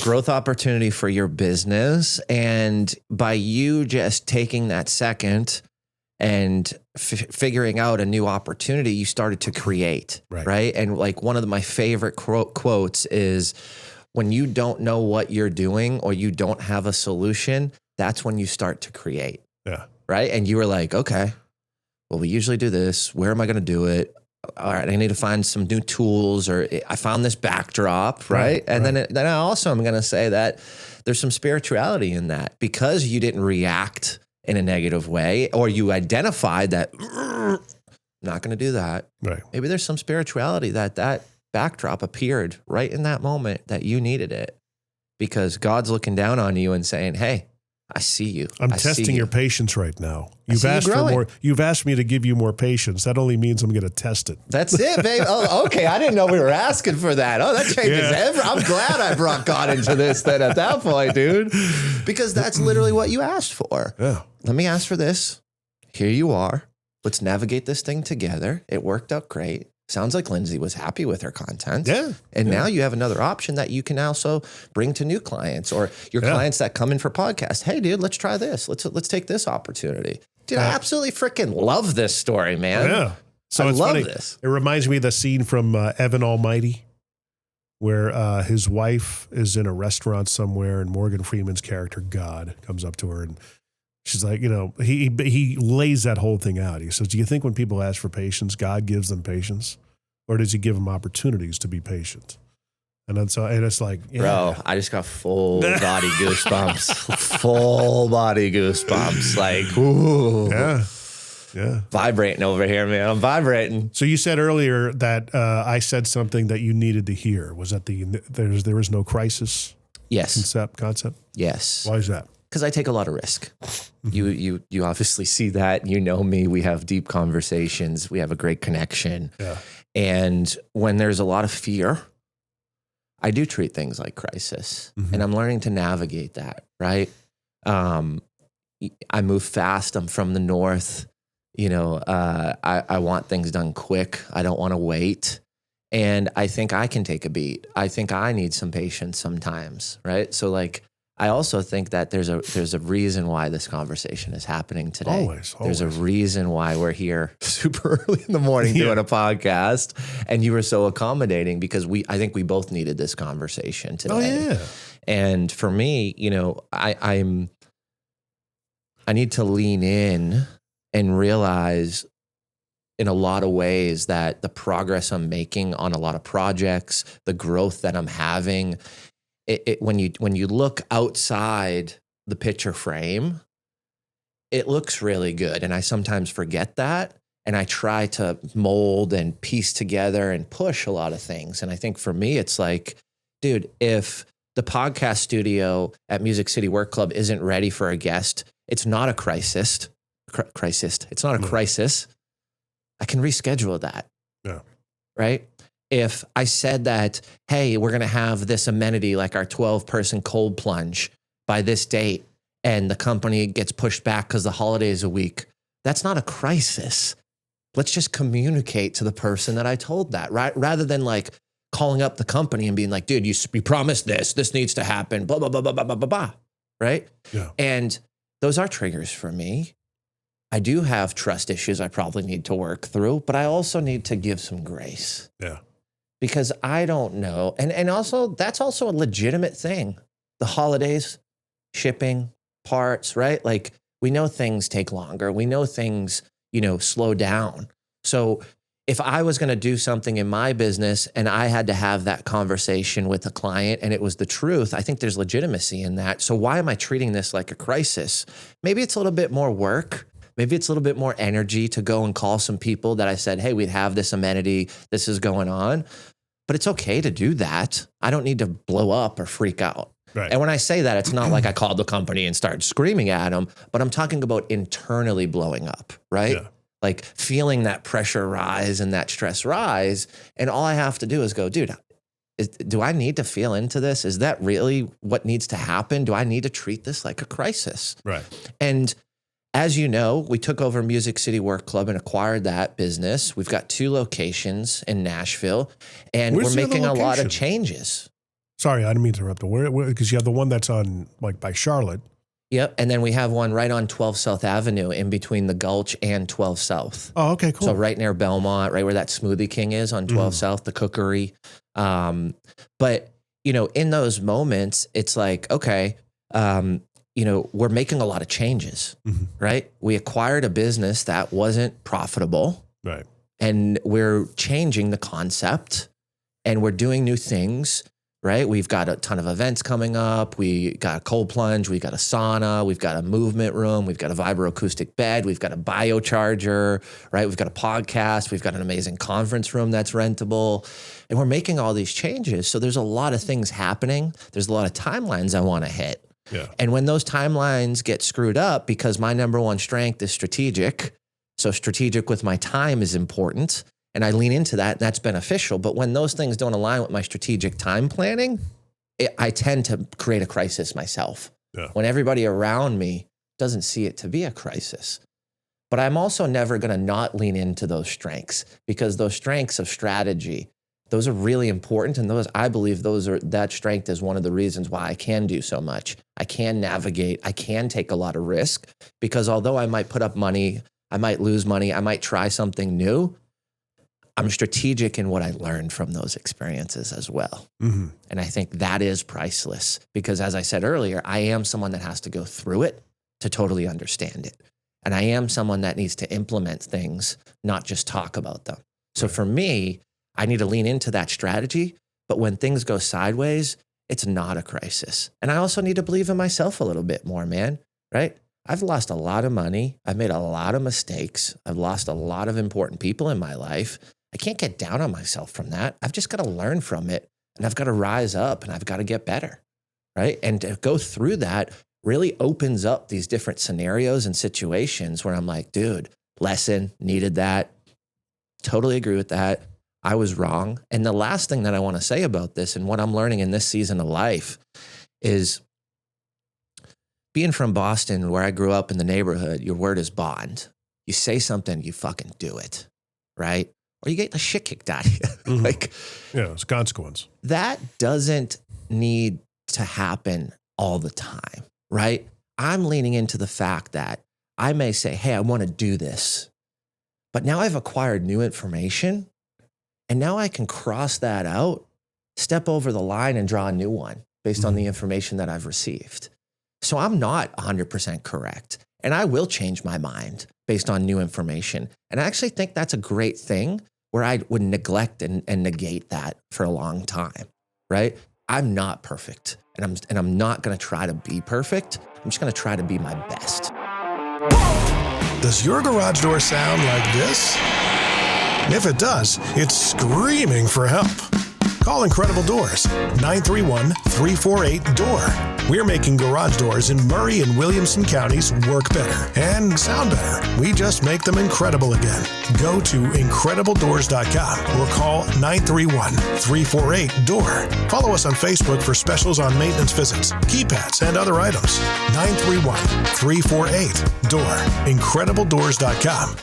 S1: growth opportunity for your business. And by you just taking that second and figuring out a new opportunity, you started to create, right? And like one of my favorite quotes is, when you don't know what you're doing or you don't have a solution, that's when you start to create.
S3: Yeah.
S1: Right. And you were like, okay, well, we usually do this. Where am I going to do it? All right, I need to find some new tools, or I found this backdrop, right? And then I also am going to say that there's some spirituality in that, because you didn't react in a negative way, or you identified that I'm not going to do that.
S3: Right.
S1: Maybe there's some spirituality that backdrop appeared right in that moment that you needed it, because God's looking down on you and saying, hey, I see you.
S3: I'm testing your patience right now. You've asked for more. You've asked me to give you more patience. That only means I'm going to test it.
S1: That's it, babe. Oh, okay. I didn't know we were asking for that. Oh, that changes everything. I'm glad I brought God into this then at that point, dude, because that's literally what you asked for.
S3: Yeah.
S1: Let me ask for this. Here you are. Let's navigate this thing together. It worked out great. Sounds like Lindsay was happy with her content.
S3: Yeah.
S1: And now you have another option that you can also bring to new clients, or your clients that come in for podcasts. Hey, dude, let's try this. Let's take this opportunity. Dude, I absolutely freaking love this story, man.
S3: Yeah. So
S1: I
S3: it's
S1: love
S3: funny.
S1: this.
S3: It reminds me of the scene from Evan Almighty, where his wife is in a restaurant somewhere, and Morgan Freeman's character, God, comes up to her, and she's like, he lays that whole thing out. He says, do you think when people ask for patience, God gives them patience? Or does he give them opportunities to be patient? And then it's like, yeah.
S1: Bro, I just got full body goosebumps. Full body goosebumps. Like, ooh.
S3: Yeah.
S1: Vibrating over here, man. I'm vibrating.
S3: So you said earlier that I said something that you needed to hear. Was that there is no crisis
S1: Yes.
S3: concept?
S1: Yes.
S3: Why is that?
S1: Because I take a lot of risk. You obviously see that. You know me. We have deep conversations. We have a great connection.
S3: Yeah.
S1: And when there's a lot of fear, I do treat things like crisis. And I'm learning to navigate that, right? I move fast. I'm from the north. I want things done quick. I don't want to wait. And I think I can take a beat. I think I need some patience sometimes, right? So like, I also think that there's a reason why this conversation is happening today.
S3: Always.
S1: There's a reason why we're here super early in the morning doing a podcast, and you were so accommodating because I think we both needed this conversation today.
S3: Oh yeah.
S1: And for me, I need to lean in and realize in a lot of ways that the progress I'm making on a lot of projects, the growth that I'm having, when you look outside the picture frame, it looks really good. And I sometimes forget that. And I try to mold and piece together and push a lot of things. And I think for me, it's like, dude, if the podcast studio at Music City Work Club isn't ready for a guest, it's not a crisis. It's not a crisis. I can reschedule that.
S3: Yeah.
S1: Right? If I said that, hey, we're going to have this amenity like our 12-person cold plunge by this date, and the company gets pushed back because the holiday is a week, that's not a crisis. Let's just communicate to the person that I told that, right? Rather than like calling up the company and being like, dude, you promised this needs to happen, blah, blah, blah, blah, blah, blah, blah, blah, right?
S3: Yeah.
S1: And those are triggers for me. I do have trust issues I probably need to work through, but I also need to give some grace.
S3: Yeah.
S1: Because I don't know. And also, that's also a legitimate thing. The holidays, shipping, parts, right? Like, we know things take longer. We know things, slow down. So if I was going to do something in my business and I had to have that conversation with a client and it was the truth, I think there's legitimacy in that. So why am I treating this like a crisis? Maybe it's a little bit more work. Maybe it's a little bit more energy to go and call some people that I said, hey, we'd have this amenity. This is going on. But it's okay to do that. I don't need to blow up or freak out.
S3: Right.
S1: And when I say that, it's not like I called the company and started screaming at them, but I'm talking about internally blowing up, right?
S3: Yeah.
S1: Like feeling that pressure rise and that stress rise. And all I have to do is go, dude, do I need to feel into this? Is that really what needs to happen? Do I need to treat this like a crisis?
S3: Right.
S1: And as you know, we took over Music City Work Club and acquired that business. We've got 2 locations in Nashville, and
S3: Where's
S1: we're
S3: the other
S1: making a lot of
S3: location?
S1: changes.
S3: Sorry, I didn't mean to interrupt. Where? Because you have the one that's on like by Charlotte.
S1: Yep. And then we have one right on 12 South Avenue in between the Gulch and 12 South.
S3: Oh, okay, cool.
S1: So right near Belmont, right where that Smoothie King is on 12 South, the cookery. But, in those moments, it's like, okay, we're making a lot of changes, right? We acquired a business that wasn't profitable.
S3: Right.
S1: And we're changing the concept and we're doing new things, right? We've got a ton of events coming up. We got a cold plunge. We got a sauna. We've got a movement room. We've got a vibroacoustic bed. We've got a biocharger, right? We've got a podcast. We've got an amazing conference room that's rentable. And we're making all these changes. So there's a lot of things happening. There's a lot of timelines I want to hit.
S3: Yeah.
S1: And when those timelines get screwed up, because my number one strength is strategic, so strategic with my time is important, and I lean into that, and that's beneficial. But when those things don't align with my strategic time planning, I tend to create a crisis myself.
S3: Yeah.
S1: When everybody around me doesn't see it to be a crisis. But I'm also never going to not lean into those strengths, because those strengths of strategy, those are really important. And I believe that strength is one of the reasons why I can do so much. I can navigate. I can take a lot of risk, because although I might put up money, I might lose money, I might try something new, I'm strategic in what I learned from those experiences as well.
S3: Mm-hmm.
S1: And I think that is priceless, because as I said earlier, I am someone that has to go through it to totally understand it. And I am someone that needs to implement things, not just talk about them. So for me, I need to lean into that strategy. But when things go sideways, it's not a crisis. And I also need to believe in myself a little bit more, man, right? I've lost a lot of money. I've made a lot of mistakes. I've lost a lot of important people in my life. I can't get down on myself from that. I've just got to learn from it, and I've got to rise up, and I've got to get better, right? And to go through that really opens up these different scenarios and situations where I'm like, dude, lesson, needed that. Totally agree with that. I was wrong. And the last thing that I want to say about this and what I'm learning in this season of life is being from Boston, where I grew up in the neighborhood, your word is bond. You say something, you fucking do it, right? Or you get the shit kicked out of you.
S3: Mm-hmm.
S1: Like,
S3: yeah, it's a consequence.
S1: That doesn't need to happen all the time, right? I'm leaning into the fact that I may say, hey, I want to do this, but now I've acquired new information, and now I can cross that out, step over the line, and draw a new one based on the information that I've received. So I'm not 100% correct, and I will change my mind based on new information. And I actually think that's a great thing, where I would neglect and negate that for a long time, right? I'm not perfect, and I'm not going to try to be perfect. I'm just going to try to be my best.
S6: Does your garage door sound like this? If it does, it's screaming for help. Call Incredible Doors, 931-348-DOOR. We're making garage doors in Murray and Williamson counties work better and sound better. We just make them incredible again. Go to IncredibleDoors.com or call 931-348-DOOR. Follow us on Facebook for specials on maintenance visits, keypads, and other items. 931-348-DOOR. IncredibleDoors.com.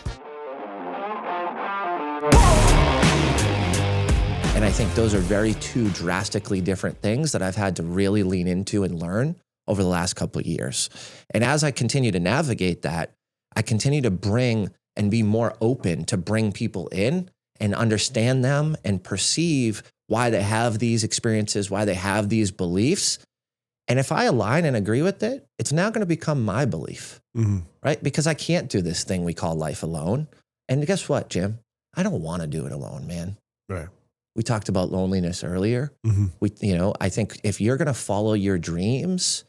S1: And I think those are very two drastically different things that I've had to really lean into and learn over the last couple of years. And as I continue to navigate that, I continue to bring and be more open to bring people in and understand them and perceive why they have these experiences, why they have these beliefs. And if I align and agree with it, it's now going to become my belief, right? Because I can't do this thing we call life alone. And guess what, Jim? I don't want to do it alone, man.
S3: Right.
S1: We talked about loneliness earlier. I think if you're going to follow your dreams,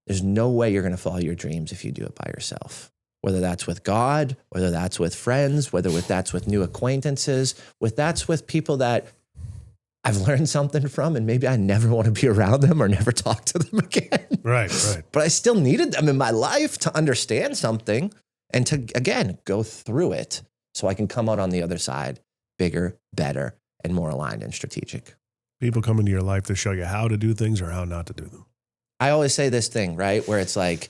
S1: there's no way you're going to follow your dreams if you do it by yourself. Whether that's with God, whether that's with friends, whether that's with new acquaintances, that's with people that I've learned something from, and maybe I never want to be around them or never talk to them again.
S3: Right.
S1: But I still needed them in my life to understand something and to, again, go through it so I can come out on the other side bigger, better, and more aligned and strategic.
S3: People come into your life to show you how to do things or how not to do them.
S1: I always say this thing, right? Where it's like,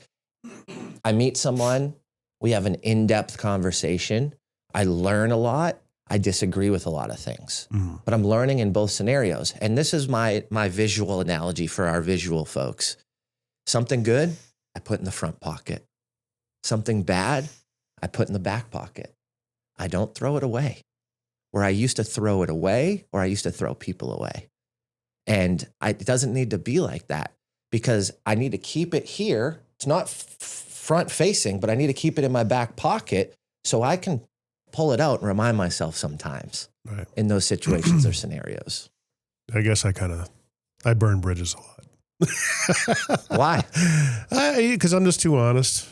S1: I meet someone, we have an in-depth conversation. I learn a lot. I disagree with a lot of things, but I'm learning in both scenarios. And this is my visual analogy for our visual folks. Something good, I put in the front pocket. Something bad, I put in the back pocket. I don't throw it away. Where I used to throw it away, or I used to throw people away. And it doesn't need to be like that, because I need to keep it here. It's not front facing, but I need to keep it in my back pocket so I can pull it out and remind myself sometimes in those situations or scenarios.
S3: I guess I burn bridges a lot.
S1: Why?
S3: Because I'm just too honest.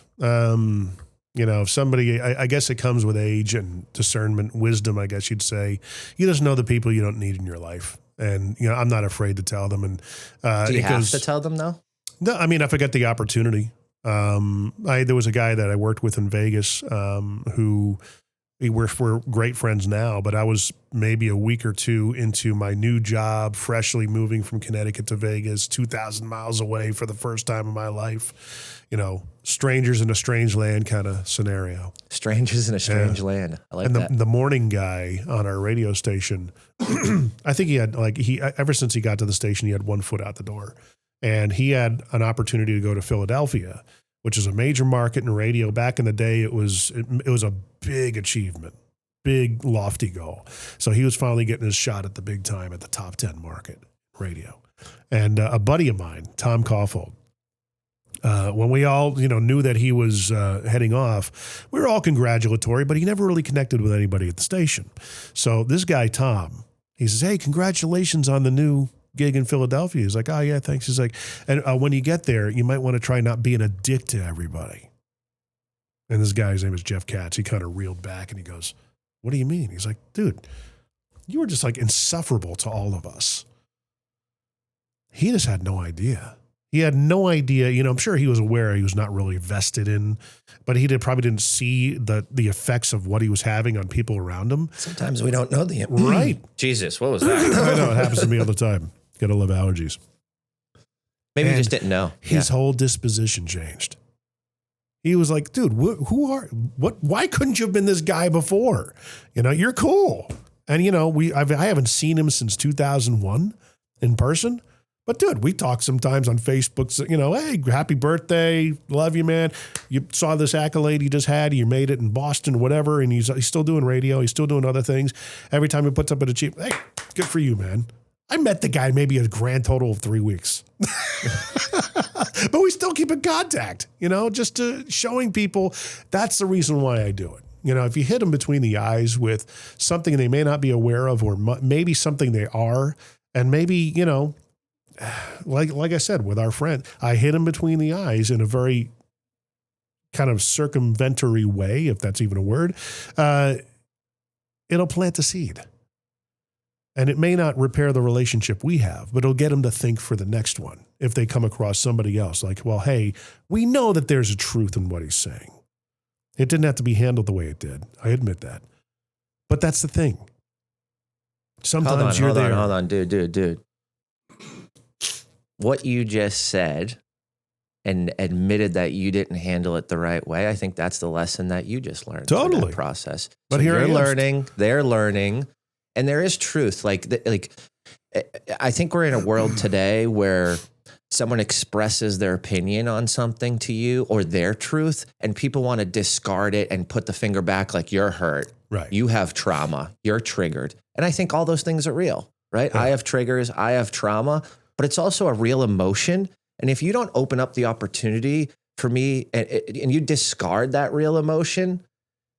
S3: If somebody, I guess it comes with age and discernment, wisdom, I guess you'd say. You just know the people you don't need in your life. And, I'm not afraid to tell them. And
S1: do you have to tell them though?
S3: No, I mean, if I get the opportunity. There was a guy that I worked with in Vegas who we're great friends now, but I was maybe a week or two into my new job, freshly moving from Connecticut to Vegas, 2,000 miles away for the first time in my life. Strangers in a strange land kind of scenario.
S1: Strangers in a strange land. I like that.
S3: And the morning guy on our radio station, I think he had ever since he got to the station, he had one foot out the door. And he had an opportunity to go to Philadelphia, which is a major market in radio. Back in the day, it was a big achievement, big lofty goal. So he was finally getting his shot at the big time at the top 10 market radio. And a buddy of mine, Tom Caulfield, when we all knew that he was heading off, we were all congratulatory, but he never really connected with anybody at the station. So this guy, Tom, he says, "Hey, congratulations on the new gig in Philadelphia. He's like, oh yeah, thanks. He's like, and when you get there, you might want to try not being a dick to everybody. And this guy's name is Jeff Katz. He kind of reeled back and he goes, what do you mean? He's like, dude, you were just like insufferable to all of us. He just had no idea. He had no idea. You know, I'm sure he was aware he was not really vested in, but he probably didn't see the effects of what he was having on people around him.
S1: Sometimes we don't know the
S3: Right.
S1: Jesus, what was that?
S3: I know, it happens to me all the time. Gotta love allergies.
S1: Maybe
S3: And
S1: you just didn't know.
S3: His whole disposition changed. He was like, dude, why couldn't you have been this guy before? You know, you're cool. And, you know, I haven't seen him since 2001 in person. But, dude, we talk sometimes on Facebook, you know, hey, happy birthday. Love you, man. You saw this accolade he just had. You made it in Boston, whatever. And he's still doing radio. He's still doing other things. Every time he puts up an achievement, hey, good for you, man. I met the guy maybe a grand total of 3 weeks. But we still keep in contact, you know, just showing people that's the reason why I do it. You know, if you hit them between the eyes with something they may not be aware of, or maybe something they are, and maybe, you know, like I said, with our friend, I hit him between the eyes in a very kind of circumventory way, if that's even a word, it'll plant a seed. And it may not repair the relationship we have, but it'll get them to think for the next one if they come across somebody else. Like, well, hey, we know that there's a truth in what he's saying. It didn't have to be handled the way it did. I admit that. But that's the thing. Sometimes
S1: Hold on, dude. What you just said and admitted that you didn't handle it the right way, I think that's the lesson that you just learned.
S3: Totally.
S1: Through that process.
S3: But
S1: so
S3: here
S1: you're learning, they're learning, and there is truth. Like I think we're in a world today where someone expresses their opinion on something to you or their truth, and people want to discard it and put the finger back like you're hurt.
S3: Right.
S1: You have trauma. You're triggered. And I think all those things are real, right? Yeah. I have triggers. I have trauma, but it's also a real emotion. And if you don't open up the opportunity for me and you discard that real emotion,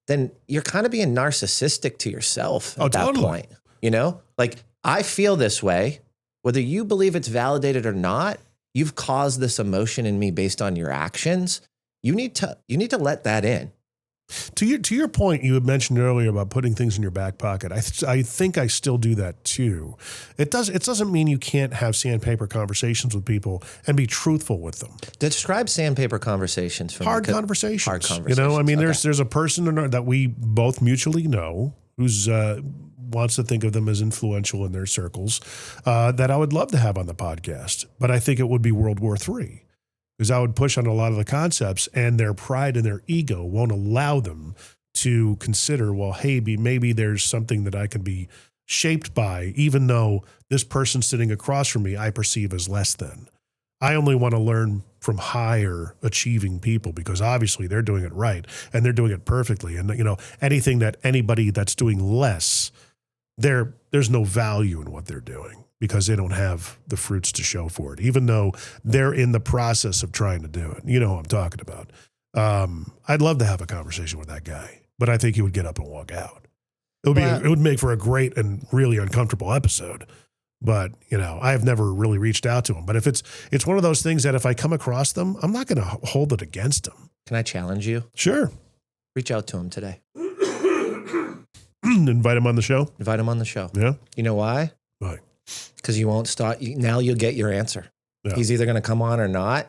S1: then you're kind of being narcissistic to yourself at that point. You know, like I feel this way, whether you believe it's validated or not, you've caused this emotion in me based on your actions. You need to let that in.
S3: To your point, you had mentioned earlier about putting things in your back pocket. I think I still do that too. It doesn't mean you can't have sandpaper conversations with people and be truthful with them.
S1: Describe sandpaper conversations for
S3: hard
S1: me.
S3: conversations.
S1: Hard conversations.
S3: You know, I mean, there's a person that we both mutually know who's wants to think of them as influential in their circles that I would love to have on the podcast. But I think it would be World War III. Because I would push on a lot of the concepts, and their pride and their ego won't allow them to consider, well, hey, maybe there's something that I can be shaped by, even though this person sitting across from me I perceive as less than. I only want to learn from higher achieving people because obviously they're doing it right and they're doing it perfectly. And, you know, anybody that's doing less, there's no value in what they're doing, because they don't have the fruits to show for it, even though they're in the process of trying to do it. You know what I'm talking about. I'd love to have a conversation with that guy, but I think he would get up and walk out. It would make for a great and really uncomfortable episode. But, you know, I've never really reached out to him. But if it's one of those things that if I come across them, I'm not going to hold it against him.
S1: Can I challenge you?
S3: Sure.
S1: Reach out to him today.
S3: Invite him on the show?
S1: Invite him on the show.
S3: Yeah.
S1: You know why?
S3: Why?
S1: Because you won't start. Now you'll get your answer. Yeah. He's either going to come on or not.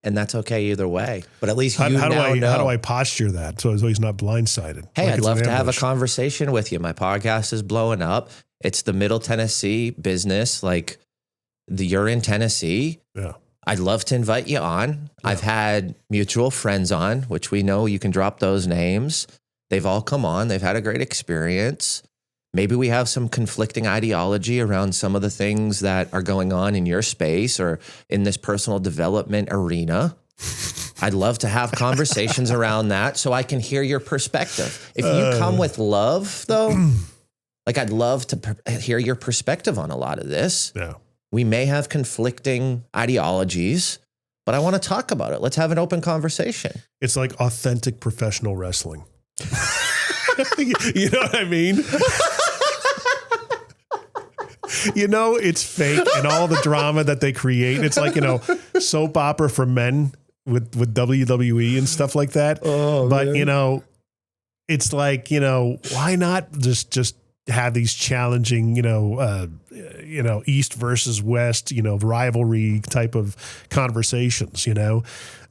S1: And that's okay either way. But at least
S3: how do
S1: know.
S3: I posture that so he's not blindsided?
S1: Hey, I'd love to have a conversation with you. My podcast is blowing up. It's the Middle Tennessee business. Like you're in Tennessee.
S3: Yeah.
S1: I'd love to invite you on. Yeah. I've had mutual friends on, which we know you can drop those names. They've all come on. They've had a great experience. Maybe we have some conflicting ideology around some of the things that are going on in your space or in this personal development arena. I'd love to have conversations around that so I can hear your perspective. If you come with love, though, like I'd love to hear your perspective on a lot of this.
S3: Yeah.
S1: We may have conflicting ideologies, but I want to talk about it. Let's have an open conversation.
S3: It's like authentic professional wrestling. You know what I mean? It's fake, and all the drama that they create. It's like, soap opera for men with WWE and stuff like that.
S1: Oh,
S3: but
S1: man.
S3: it's like, why not just have these challenging, East versus West, rivalry type of conversations,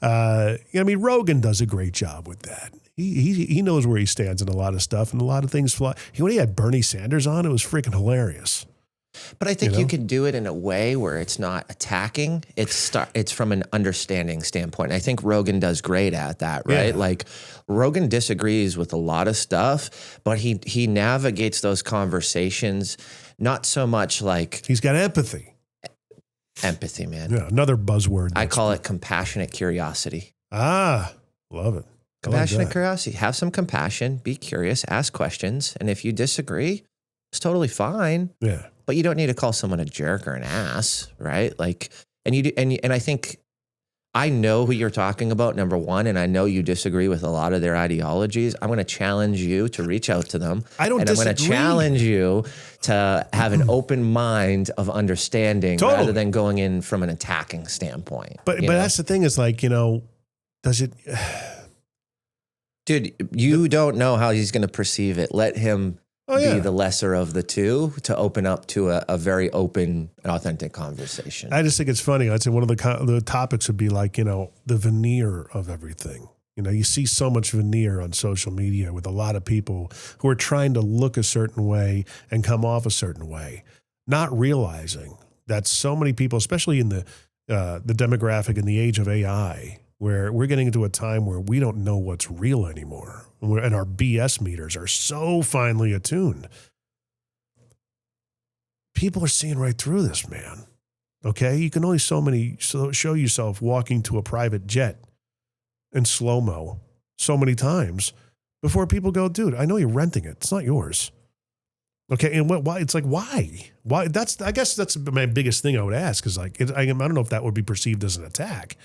S3: Rogan does a great job with that. He knows where he stands in a lot of stuff, and a lot of things fly. When he had Bernie Sanders on, it was freaking hilarious.
S1: But I think you could do it in a way where it's not attacking. It's from an understanding standpoint. I think Rogan does great at that, right?
S3: Yeah.
S1: Like Rogan disagrees with a lot of stuff, but he navigates those conversations not so much like
S3: He's got empathy.
S1: empathy, man.
S3: Yeah, another buzzword.
S1: I call it compassionate curiosity.
S3: Love it.
S1: Compassionate curiosity. Have some compassion, be curious, ask questions, and if you disagree, it's totally fine.
S3: Yeah.
S1: But you don't need to call someone a jerk or an ass, right? Like, and I think I know who you're talking about, number one, and I know you disagree with a lot of their ideologies. I'm going to challenge you to reach out to them.
S3: I don't disagree.
S1: I'm going to challenge you to have an open mind of understanding rather than going in from an attacking standpoint.
S3: But that's the thing is like, does it...
S1: Dude, you don't know how he's going to perceive it. Let him be the lesser of the two to open up to a very open and authentic conversation.
S3: I just think it's funny. I'd say one of the topics would be like, the veneer of everything. You see so much veneer on social media with a lot of people who are trying to look a certain way and come off a certain way, not realizing that so many people, especially in the demographic in the age of AI, where we're getting into a time where we don't know what's real anymore. And our BS meters are so finely attuned. People are seeing right through this, man. Okay? You can only show yourself walking to a private jet in slow-mo so many times before people go, dude, I know you're renting it. It's not yours. Okay, and why? It's like, why? Why? I guess that's my biggest thing I would ask is like, I don't know if that would be perceived as an attack.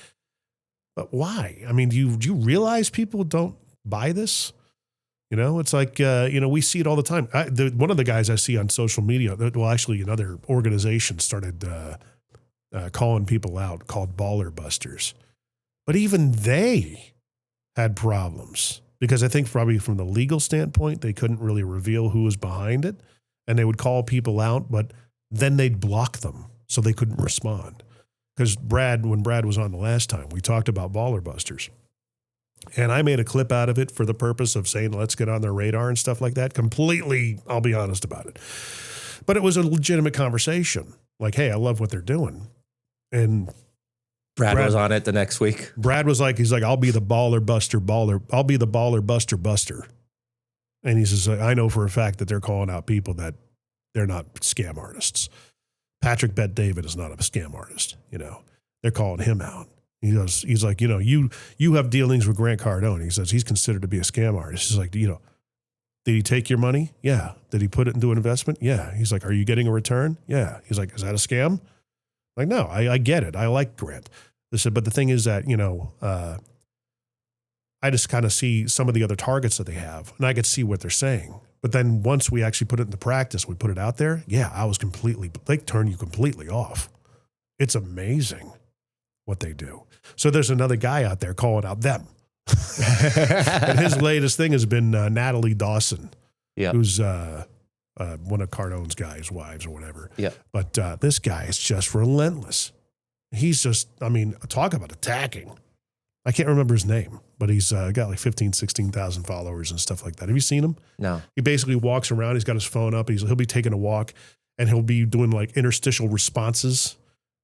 S3: But why? I mean, do you realize people don't buy this? It's like, we see it all the time. One of the guys I see on social media, well, actually another organization started calling people out called Baller Busters. But even they had problems because I think probably from the legal standpoint, they couldn't really reveal who was behind it. And they would call people out, but then they'd block them so they couldn't respond. Because when Brad was on the last time, we talked about Baller Busters. And I made a clip out of it for the purpose of saying, let's get on their radar and stuff like that. Completely, I'll be honest about it. But it was a legitimate conversation. Like, hey, I love what they're doing. And
S1: Brad was on it the next week.
S3: Brad was like, he's like, I'll be the Baller Buster baller. I'll be the Baller Buster buster. And he says, I know for a fact that they're calling out people that they're not scam artists. Patrick Bet David is not a scam artist. They're calling him out. He's like, you have dealings with Grant Cardone. He says he's considered to be a scam artist. He's like, did he take your money? Yeah. Did he put it into an investment? Yeah. He's like, are you getting a return? Yeah. He's like, is that a scam? Like, no, I get it. I like Grant. They said, but the thing is that, I just kind of see some of the other targets that they have, and I could see what they're saying. But then once we actually put it into practice, we put it out there. Yeah, they turn you completely off. It's amazing what they do. So there's another guy out there calling out them. And his latest thing has been Natalie Dawson, who's one of Cardone's guys' wives or whatever.
S1: Yeah.
S3: But this guy is just relentless. He's just, talk about attacking. I can't remember his name, but he's got like 15, 16,000 followers and stuff like that. Have you seen him?
S1: No.
S3: He basically walks around. He's got his phone up. He'll be taking a walk, and he'll be doing like interstitial responses.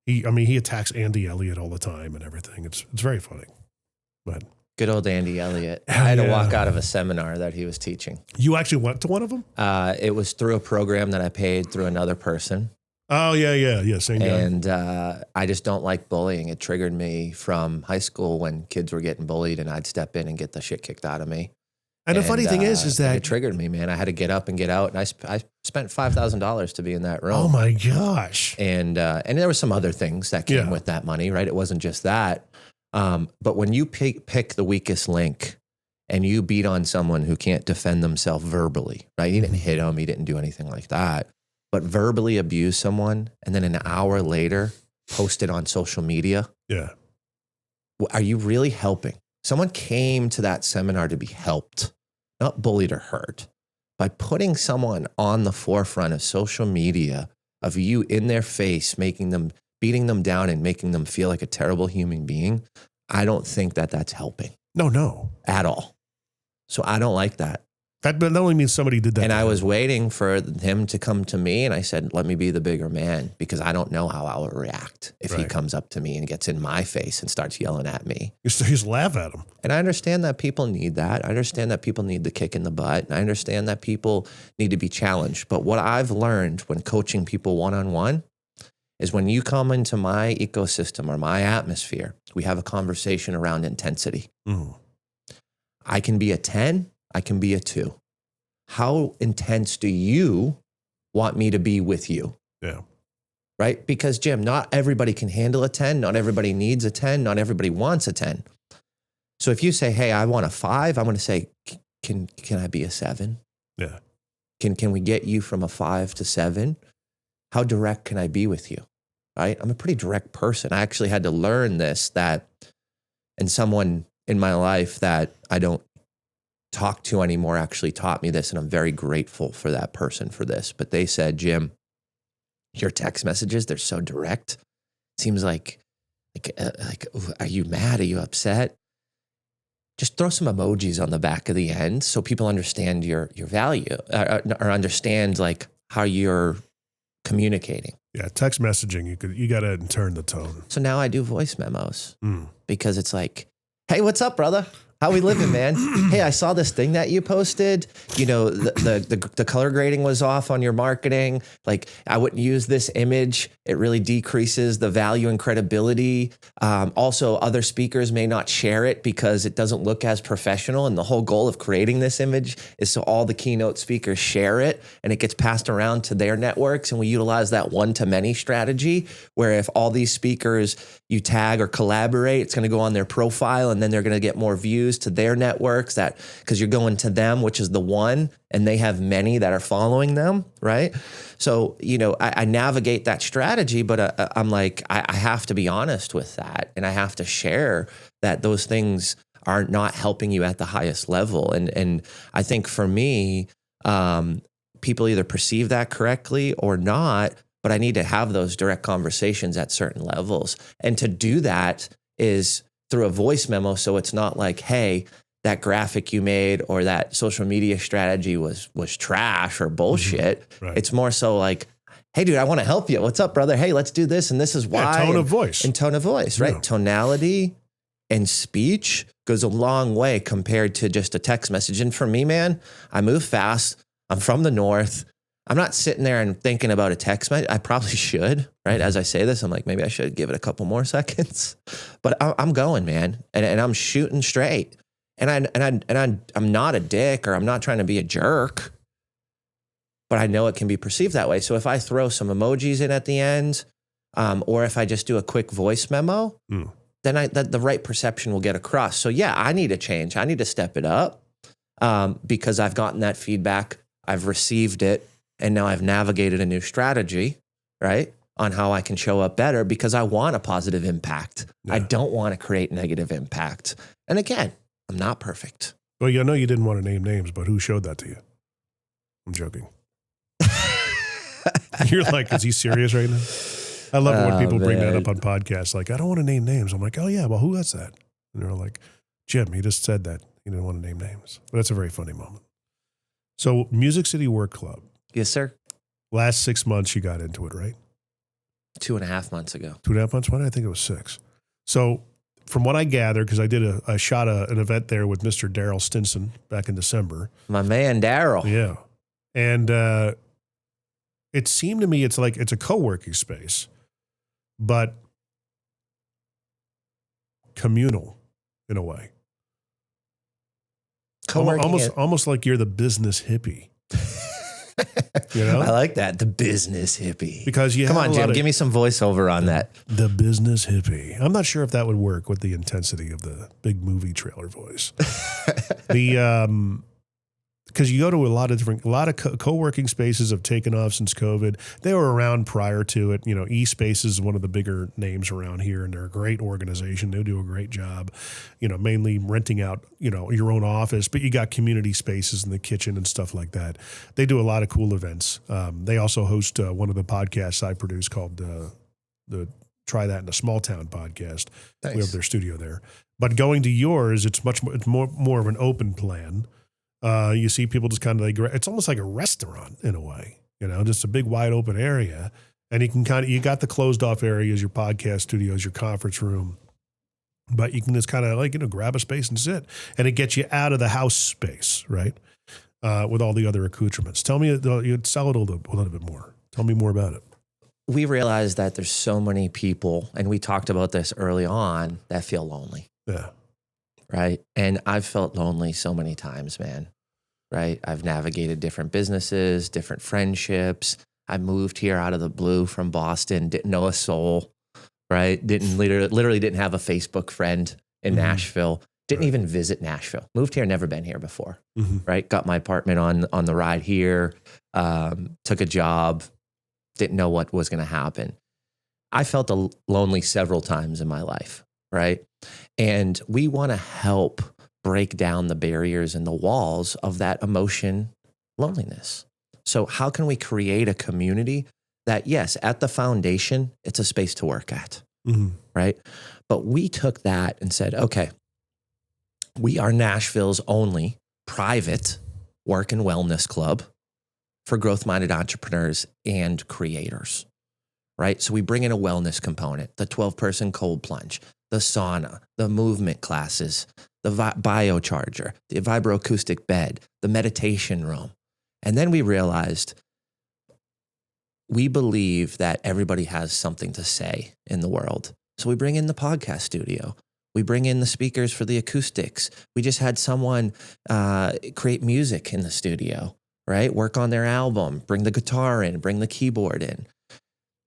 S3: He attacks Andy Elliott all the time and everything. It's very funny. But
S1: good old Andy Elliott. I had to walk out of a seminar that he was teaching.
S3: You actually went to one of them?
S1: It was through a program that I paid through another person.
S3: Oh, yeah, same guy.
S1: And I just don't like bullying. It triggered me from high school when kids were getting bullied, and I'd step in and get the shit kicked out of me.
S3: And the funny thing is that
S1: it triggered me, man. I had to get up and get out, and I spent $5,000 to be in that room.
S3: Oh my gosh!
S1: And there were some other things that came with that money, right? It wasn't just that. But when you pick the weakest link, and you beat on someone who can't defend themselves verbally, right? You didn't hit them, you didn't do anything like that. but verbally abuse someone and then an hour later post it on social media,
S3: Yeah.
S1: are you really helping? Someone came to that seminar to be helped, not bullied or hurt. By putting someone on the forefront of social media, of you in their face, beating them down and making them feel like a terrible human being, I don't think that that's helping.
S3: No.
S1: At all. So I don't like that.
S3: That only means somebody did that.
S1: And I was waiting for him to come to me, and I said, let me be the bigger man, because I don't know how I would react if he comes up to me and gets in my face and starts yelling at me.
S3: You just laugh at him.
S1: And I understand that people need that. I understand that people need the kick in the butt. And I understand that people need to be challenged. But what I've learned when coaching people one-on-one is when you come into my ecosystem or my atmosphere, we have a conversation around intensity.
S3: Mm.
S1: I can be a 10. I can be a 2. How intense do you want me to be with you?
S3: Yeah.
S1: Right? Because, Jim, not everybody can handle a 10. Not everybody needs a 10. Not everybody wants a 10. So if you say, hey, I want a 5, I'm going to say, can I be a 7?
S3: Yeah.
S1: Can we get you from a 5 to 7? How direct can I be with you? Right? I'm a pretty direct person. I actually had to learn this, and someone in my life that I don't talk to anymore actually taught me this, and I'm very grateful for that person for this. But they said, Jim, your text messages, they're so direct. It seems like are you mad? Are you upset? Just throw some emojis on the back of the end so people understand your value or understand like how you're communicating.
S3: Yeah, text messaging, you got to turn the tone.
S1: So now I do voice memos because it's like, hey, what's up, brother? How we living, man? Hey, I saw this thing that you posted. You know, the color grading was off on your marketing. Like, I wouldn't use this image. It really decreases the value and credibility. Also, other speakers may not share it because it doesn't look as professional. And the whole goal of creating this image is so all the keynote speakers share it and it gets passed around to their networks. And we utilize that one-to-many strategy where if all these speakers you tag or collaborate, it's going to go on their profile and then they're going to get more views to their networks, that because you're going to them, which is the one, and they have many that are following them, right? So, you know, I navigate that strategy, but I'm like, I have to be honest with that, and I have to share that those things are not helping you at the highest level. And I think for me, people either perceive that correctly or not, but I need to have those direct conversations at certain levels. And to do that is through a voice memo. So it's not like, hey, that graphic you made or that social media strategy was trash or bullshit. Mm-hmm. Right. It's more so like, hey, dude, I want to help you. What's up, brother? Hey, let's do this. And this is why.
S3: Yeah, tone of voice.
S1: And tone of voice, right?
S3: Yeah.
S1: Tonality and speech goes a long way compared to just a text message. And for me, man, I move fast. I'm from the North. I'm not sitting there and thinking about a text message. I probably should, right? As I say this, I'm like, maybe I should give it a couple more seconds, but I'm going, man. And I'm shooting straight. And I'm not a dick or I'm not trying to be a jerk, but I know it can be perceived that way. So if I throw some emojis in at the end, or if I just do a quick voice memo, then the right perception will get across. So yeah, I need to change. I need to step it up because I've gotten that feedback. I've received it. And now I've navigated a new strategy, right, on how I can show up better because I want a positive impact. Yeah. I don't want to create negative impact. And again, I'm not perfect.
S3: Well, you know you didn't want to name names, but who showed that to you? I'm joking. You're like, is he serious right now? I love it when people bring that up on podcasts. Like, I don't want to name names. I'm like, oh, yeah, well, who is that? And they're like, Jim, he just said that. He didn't want to name names. But that's a very funny moment. So Music City Work Club.
S1: Yes, sir.
S3: Last 6 months you got into it, right?
S1: 2.5 months ago.
S3: 2.5 months? When? I think it was 6. So from what I gather, because I did I shot an event there with Mr. Daryl Stinson back in December.
S1: My man, Daryl.
S3: Yeah. And it seemed to me it's like it's a co-working space, but communal in a way. Almost like you're the business hippie. You know?
S1: I like that. The business hippie.
S3: Because you
S1: come on, Jim, give me some voiceover on that.
S3: The business hippie. I'm not sure if that would work with the intensity of the big movie trailer voice. The because you go to a lot of co-working spaces have taken off since COVID. They were around prior to it. eSpace is one of the bigger names around here, and they're a great organization. They do a great job, mainly renting out, your own office, but you got community spaces in the kitchen and stuff like that. They do a lot of cool events. They also host one of the podcasts I produce called the Try That in a Small Town podcast.
S1: Nice.
S3: We have their studio there. But going to yours, it's more of an open plan. You see people just kind of it's almost like a restaurant in a way, just a big wide open area. And you can you got the closed off areas, your podcast studios, your conference room, but you can just kind of grab a space and sit, and it gets you out of the house space, right? With all the other accoutrements. Tell me, you sell it a little bit more. Tell me more about it.
S1: We realized that there's so many people, and we talked about this early on, that feel lonely.
S3: Yeah.
S1: Right. And I've felt lonely so many times, man. Right. I've navigated different businesses, different friendships. I moved here out of the blue from Boston, didn't know a soul, right? Literally didn't have a Facebook friend in Nashville, didn't even visit Nashville. Moved here, never been here before, right? Got my apartment on the ride here, took a job, didn't know what was going to happen. I felt lonely several times in my life, right? And we want to help break down the barriers and the walls of that emotion, loneliness. So how can we create a community that, yes, at the foundation, it's a space to work at, right? But we took that and said, okay, we are Nashville's only private work and wellness club for growth-minded entrepreneurs and creators, right? So we bring in a wellness component, the 12-person cold plunge, the sauna, the movement classes, the biocharger, the vibroacoustic bed, the meditation room. And then we realized we believe that everybody has something to say in the world. So we bring in the podcast studio. We bring in the speakers for the acoustics. We just had someone create music in the studio, right? Work on their album, bring the guitar in, bring the keyboard in.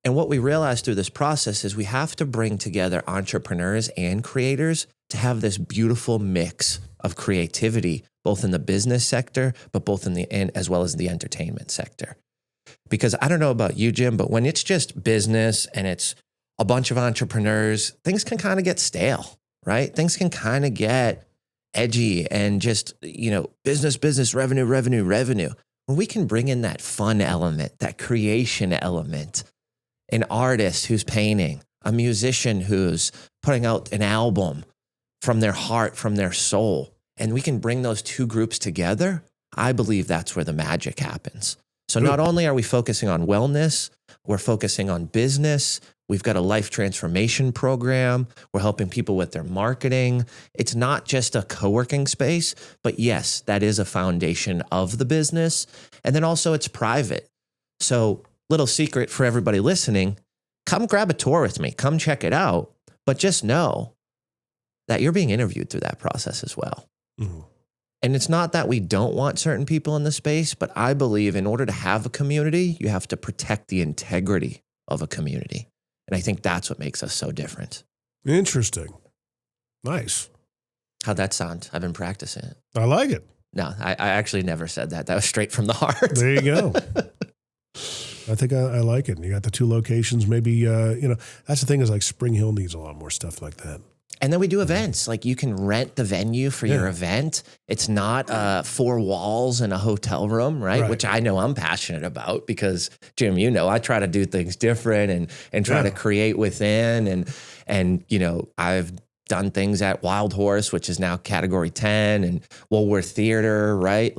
S1: And what we realized through this process is we have to bring together entrepreneurs and creators to have this beautiful mix of creativity, both in the business sector, but both as well as the entertainment sector. Because I don't know about you, Jim, but when it's just business and it's a bunch of entrepreneurs, things can kind of get stale, right? Things can kind of get edgy and just, business, revenue. When we can bring in that fun element, that creation element, an artist who's painting, a musician who's putting out an album from their heart, from their soul, and we can bring those two groups together, I believe that's where the magic happens. So not only are we focusing on wellness, we're focusing on business. We've got a life transformation program. We're helping people with their marketing. It's not just a co-working space, but yes, that is a foundation of the business. And then also it's private. So little secret for everybody listening, come grab a tour with me, come check it out, but just know that you're being interviewed through that process as well. Mm-hmm. And it's not that we don't want certain people in the space, but I believe in order to have a community, you have to protect the integrity of a community. And I think that's what makes us so different.
S3: Interesting. Nice.
S1: How'd that sound? I've been practicing it.
S3: I like it.
S1: No, I actually never said that. That was straight from the heart.
S3: There you go. I think I like it. And you got the two locations. Maybe, that's the thing is like Spring Hill needs a lot more stuff like that.
S1: And then we do events. Like you can rent the venue for your event. It's not 4 walls in a hotel room, right? Which I know I'm passionate about because, Jim, I try to do things different and try to create within. And I've done things at Wild Horse, which is now Category 10, and Woolworth Theater, right?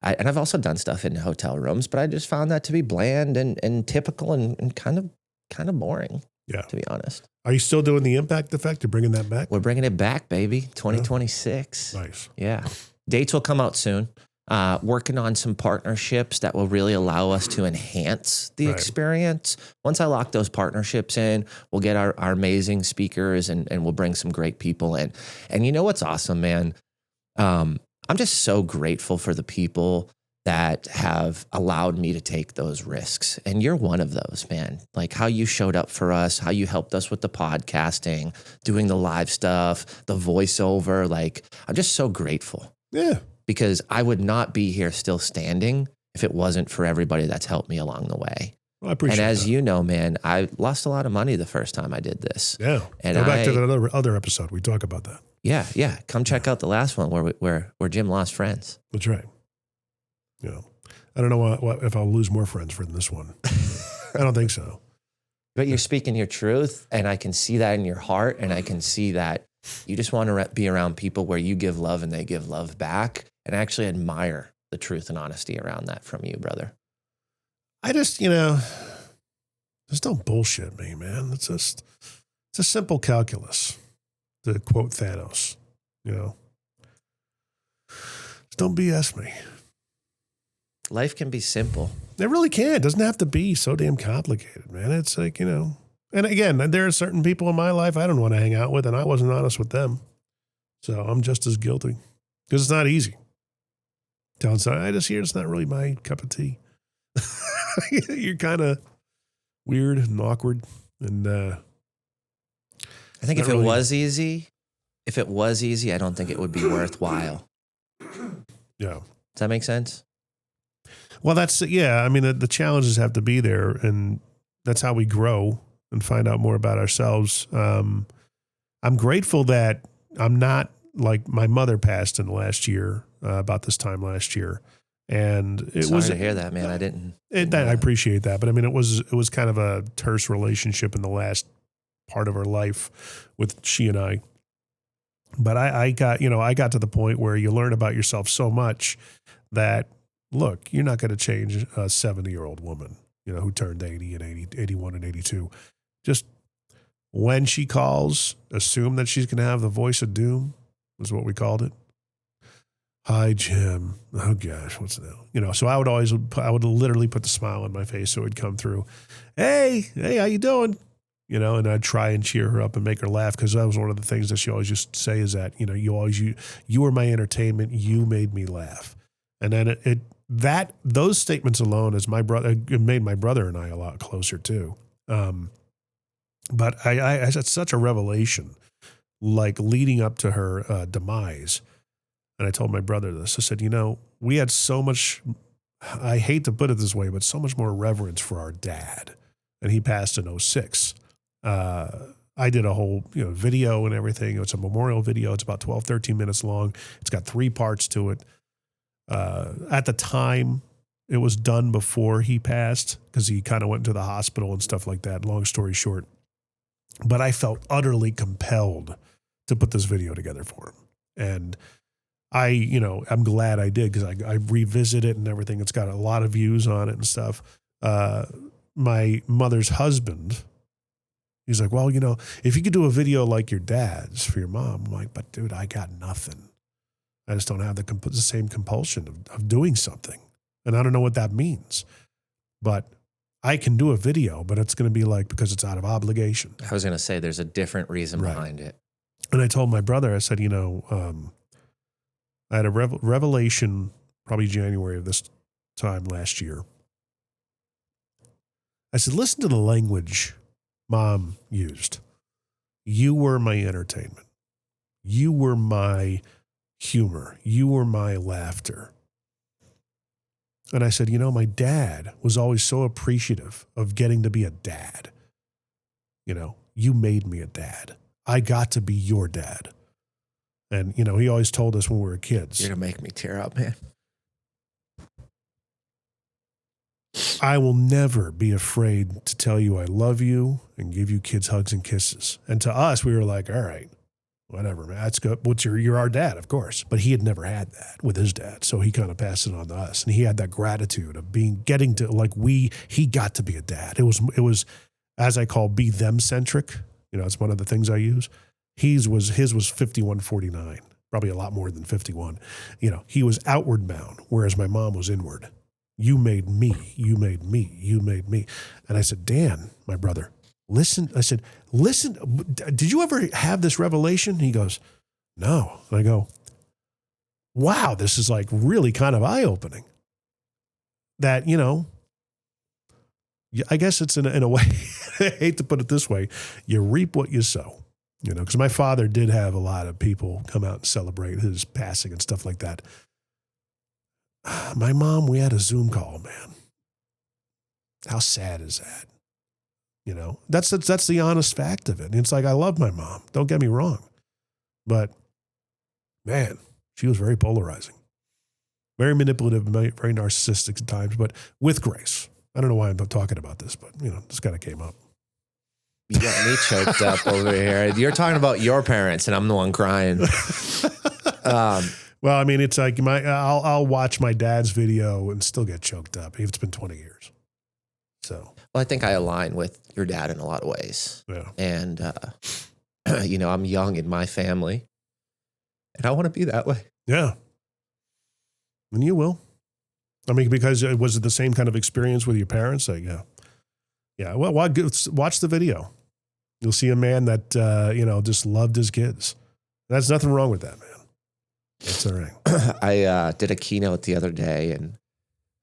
S1: And I've also done stuff in hotel rooms, but I just found that to be bland and typical and kind of boring. Yeah, to be honest.
S3: Are you still doing the Impact Effect? You're bringing that back?
S1: We're bringing it back, baby. 2026.
S3: Nice.
S1: Yeah. Dates will come out soon. Working on some partnerships that will really allow us to enhance the experience. Once I lock those partnerships in, we'll get our amazing speakers and we'll bring some great people in. And you know what's awesome, man? I'm just so grateful for the people that have allowed me to take those risks. And you're one of those, man. Like how you showed up for us, how you helped us with the podcasting, doing the live stuff, the voiceover. Like, I'm just so grateful.
S3: Yeah.
S1: because I would not be here still standing if it wasn't for everybody that's helped me along the way.
S3: Well, I appreciate
S1: and as
S3: that.
S1: you know, man, I lost a lot of money the first time I did this.
S3: Yeah.
S1: And
S3: Go back to that other episode. We talk about that.
S1: Yeah. Come check out the last one where Jim lost friends.
S3: That's right. Yeah. I don't know what if I'll lose more friends for this one. I don't think so.
S1: But you're speaking your truth, and I can see that in your heart, and I can see that you just want to be around people where you give love and they give love back, and I actually admire the truth and honesty around that from you, brother.
S3: I just, just don't bullshit me, man. It's a simple calculus, to quote Thanos, Just don't BS me.
S1: Life can be simple.
S3: It really can. It doesn't have to be so damn complicated, man. It's like, and again, there are certain people in my life I don't want to hang out with, and I wasn't honest with them. So I'm just as guilty because it's not easy. Telling someone, I just hear it's not really my cup of tea. You're kind of weird and awkward. And
S1: I think if it was easy, I don't think it would be worthwhile.
S3: Yeah.
S1: Does that make sense?
S3: Well, I mean, the challenges have to be there, and that's how we grow and find out more about ourselves. I'm grateful that I'm not like my mother passed in the last year, about this time last year. And it
S1: Sorry
S3: was
S1: to hear that, man. I didn't.
S3: I appreciate that. But I mean, it was kind of a terse relationship in the last part of her life with she and I. But I got to the point where you learn about yourself so much that, look, you're not going to change a 70-year-old woman, who turned 80 and 81 and 82. Just when she calls, assume that she's going to have the voice of doom, is what we called it. Hi, Jim. Oh gosh, what's that? So I would literally put the smile on my face so it would come through. Hey, how you doing? And I'd try and cheer her up and make her laugh, because that was one of the things that she always used to say is that, you were my entertainment. You made me laugh. And then those statements alone it made my brother and I a lot closer too. But I had such a revelation, like leading up to her demise. And I told my brother this. I said, we had so much, I hate to put it this way, but so much more reverence for our dad. And he passed in 2006. I did a whole video and everything. It's a memorial video. It's about 12, 13 minutes long. It's got 3 parts to it. At the time, it was done before he passed, because he kind of went into the hospital and stuff like that. Long story short. But I felt utterly compelled to put this video together for him. And I'm glad I did, because I revisit it and everything. It's got a lot of views on it and stuff. My mother's husband, he's like, well, if you could do a video like your dad's for your mom. I'm like, but dude, I got nothing. I just don't have the same compulsion of doing something. And I don't know what that means. But I can do a video, but it's going to be because it's out of obligation.
S1: I was going to say there's a different reason behind it.
S3: And I told my brother, I said, I had a revelation probably January of this time last year. I said, listen to the language Mom used. You were my entertainment. You were my humor. You were my laughter. And I said, my dad was always so appreciative of getting to be a dad. You made me a dad. I got to be your dad. And, he always told us when we were kids.
S1: You're going to make me tear up, man.
S3: I will never be afraid to tell you I love you and give you kids hugs and kisses. And to us, we were like, all right, whatever, man. That's good. You're our dad, of course. But he had never had that with his dad. So he kind of passed it on to us. And he had that gratitude of getting to, he got to be a dad. It was, as I call, be them centric. It's one of the things I use. His was 51-49, probably a lot more than 51. He was outward bound, whereas my mom was inward. You made me, you made me, you made me. And I said, Dan, my brother, listen. I said, listen, did you ever have this revelation? He goes, no. And I go, wow, this is really kind of eye-opening. That, I guess it's in a way, I hate to put it this way, you reap what you sow. Because my father did have a lot of people come out and celebrate his passing and stuff like that. My mom, we had a Zoom call, man. How sad is that? You know, that's the honest fact of it. And it's like, I love my mom. Don't get me wrong. But man, she was very polarizing, very manipulative, very narcissistic at times, but with grace. I don't know why I'm talking about this, but you know, this kind of came up.
S1: You got me choked up over here. You're talking about your parents, and I'm the one crying.
S3: Well, I mean, it's like I'll watch my dad's video and still get choked up. It's been 20 years. So,
S1: well, I think I align with your dad in a lot of ways.
S3: Yeah.
S1: And, you know, I'm young in my family, and I want to be that way.
S3: Yeah. And you will. I mean, because was it the same kind of experience with your parents? Like, yeah. Yeah. Well, watch the video. You'll see a man that, you know, just loved his kids. There's nothing wrong with that, man. It's all right.
S1: I did a keynote the other day, and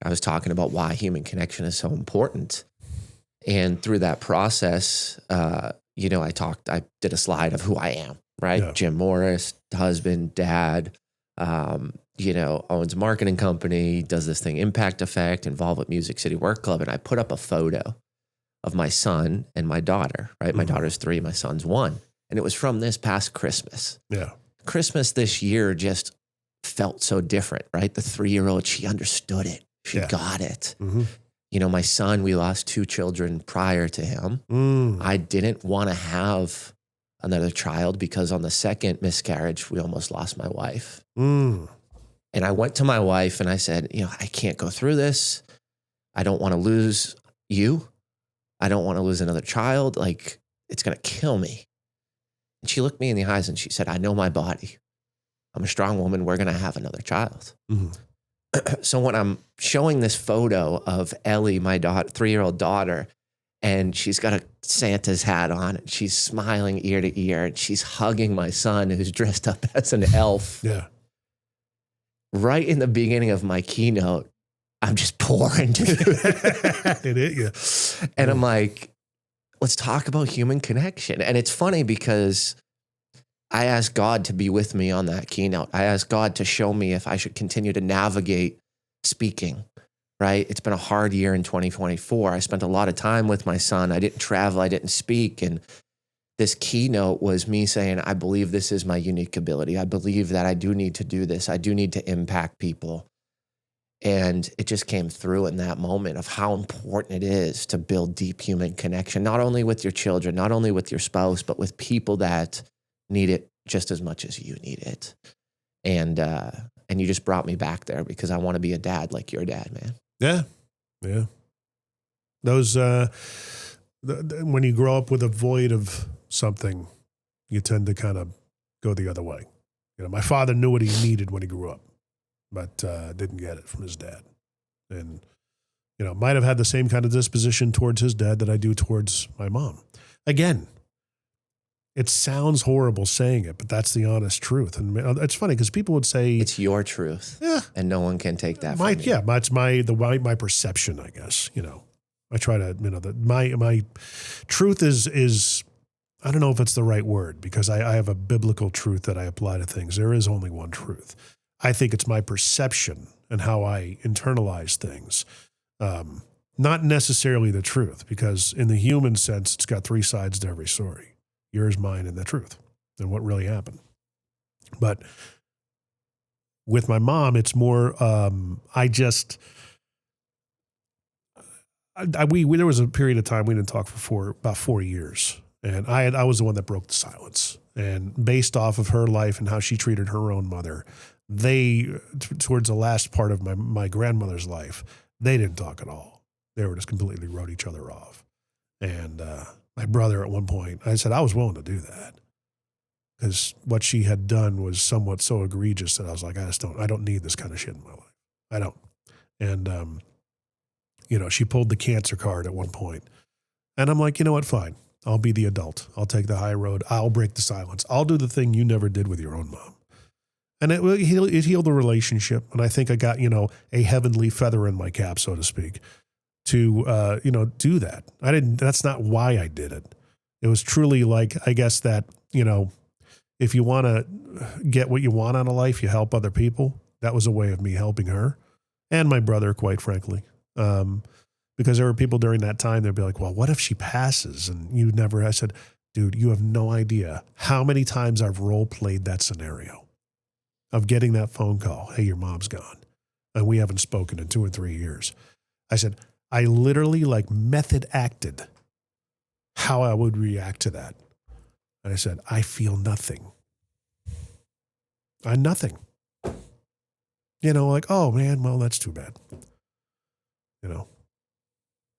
S1: I was talking about why human connection is so important. And through that process, you know, I did a slide of who I am, right?
S3: Yeah.
S1: Jim Morris, husband, dad, you know, owns a marketing company, does this thing, Impact Effect, involved with Music City Work Club. And I put up a photo of my son and my daughter, right? My daughter's 3, my son's 1. And it was from this past Christmas.
S3: Yeah.
S1: Christmas this year just felt so different, right? The 3-year-old, she understood it. She got it.
S3: Mm-hmm.
S1: You know, my son, we lost 2 children prior to him. I didn't want to have another child because on the second miscarriage, we almost lost my wife. And I went to my wife and I said, you know, I can't go through this. I don't want to lose you. I don't want to lose another child. Like, it's going to kill me. And she looked me in the eyes and she said, I know my body. I'm a strong woman. We're going to have another child. So when I'm showing this photo of Ellie, my 3-year-old daughter, and she's got a Santa's hat on, and she's smiling ear to ear, and she's hugging my son who's dressed up as an elf.
S3: Yeah.
S1: Right in the beginning of my keynote, I'm just pouring to
S3: It yeah.
S1: And I'm like, let's talk about human connection. And it's funny because I asked God to be with me on that keynote. I asked God to show me if I should continue to navigate speaking, right? It's been a hard year in 2024. I spent a lot of time with my son. I didn't travel. I didn't speak. And this keynote was me saying, I believe this is my unique ability. I believe that I do need to do this. I do need to impact people. And it just came through in that moment of how important it is to build deep human connection, not only with your children, not only with your spouse, but with people that need it just as much as you need it. And you just brought me back there because I want to be a dad like your dad, man.
S3: Yeah. Yeah. Those, when you grow up with a void of something, you tend to kind of go the other way. You know, my father knew what he needed when he grew up, but didn't get it from his dad. And, you know, might have had the same kind of disposition towards his dad that I do towards my mom. Again, it sounds horrible saying it, but that's the honest truth. And it's funny because people would say
S1: it's your truth, and no one can take that from you.
S3: Yeah, it's my perception, I guess. You know, I try to, you know, my truth is I don't know if it's the right word because I have a biblical truth that I apply to things. There is only one truth. I think it's my perception and how I internalize things, not necessarily the truth, because in the human sense, it's got 3 sides to every story. Yours, mine, and the truth, and what really happened. But with my mom, it's more, there was a period of time we didn't talk for about 4 years. And I was the one that broke the silence. And based off of her life and how she treated her own mother, towards the last part of my grandmother's life, they didn't talk at all. They were just completely wrote each other off. And, my brother at one point, I said I was willing to do that because what she had done was somewhat so egregious that I was like, I don't need this kind of shit in my life. I don't. And, you know, she pulled the cancer card at one point. And I'm like, you know what? Fine. I'll be the adult. I'll take the high road. I'll break the silence. I'll do the thing you never did with your own mom. And it healed the relationship. And I think I got, you know, a heavenly feather in my cap, so to speak, to, you know, do that. That's not why I did it. It was truly like, I guess that, you know, if you want to get what you want out of life, you help other people. That was a way of me helping her. and my brother, quite frankly. Because there were people during that time, they'd be like, well, what if she passes? And I said, dude, you have no idea how many times I've role played that scenario of getting that phone call. Hey, your mom's gone. And we haven't spoken in 2 or 3 years. I said, I literally method acted how I would react to that. And I said, I feel nothing. Nothing. Oh man, well, that's too bad.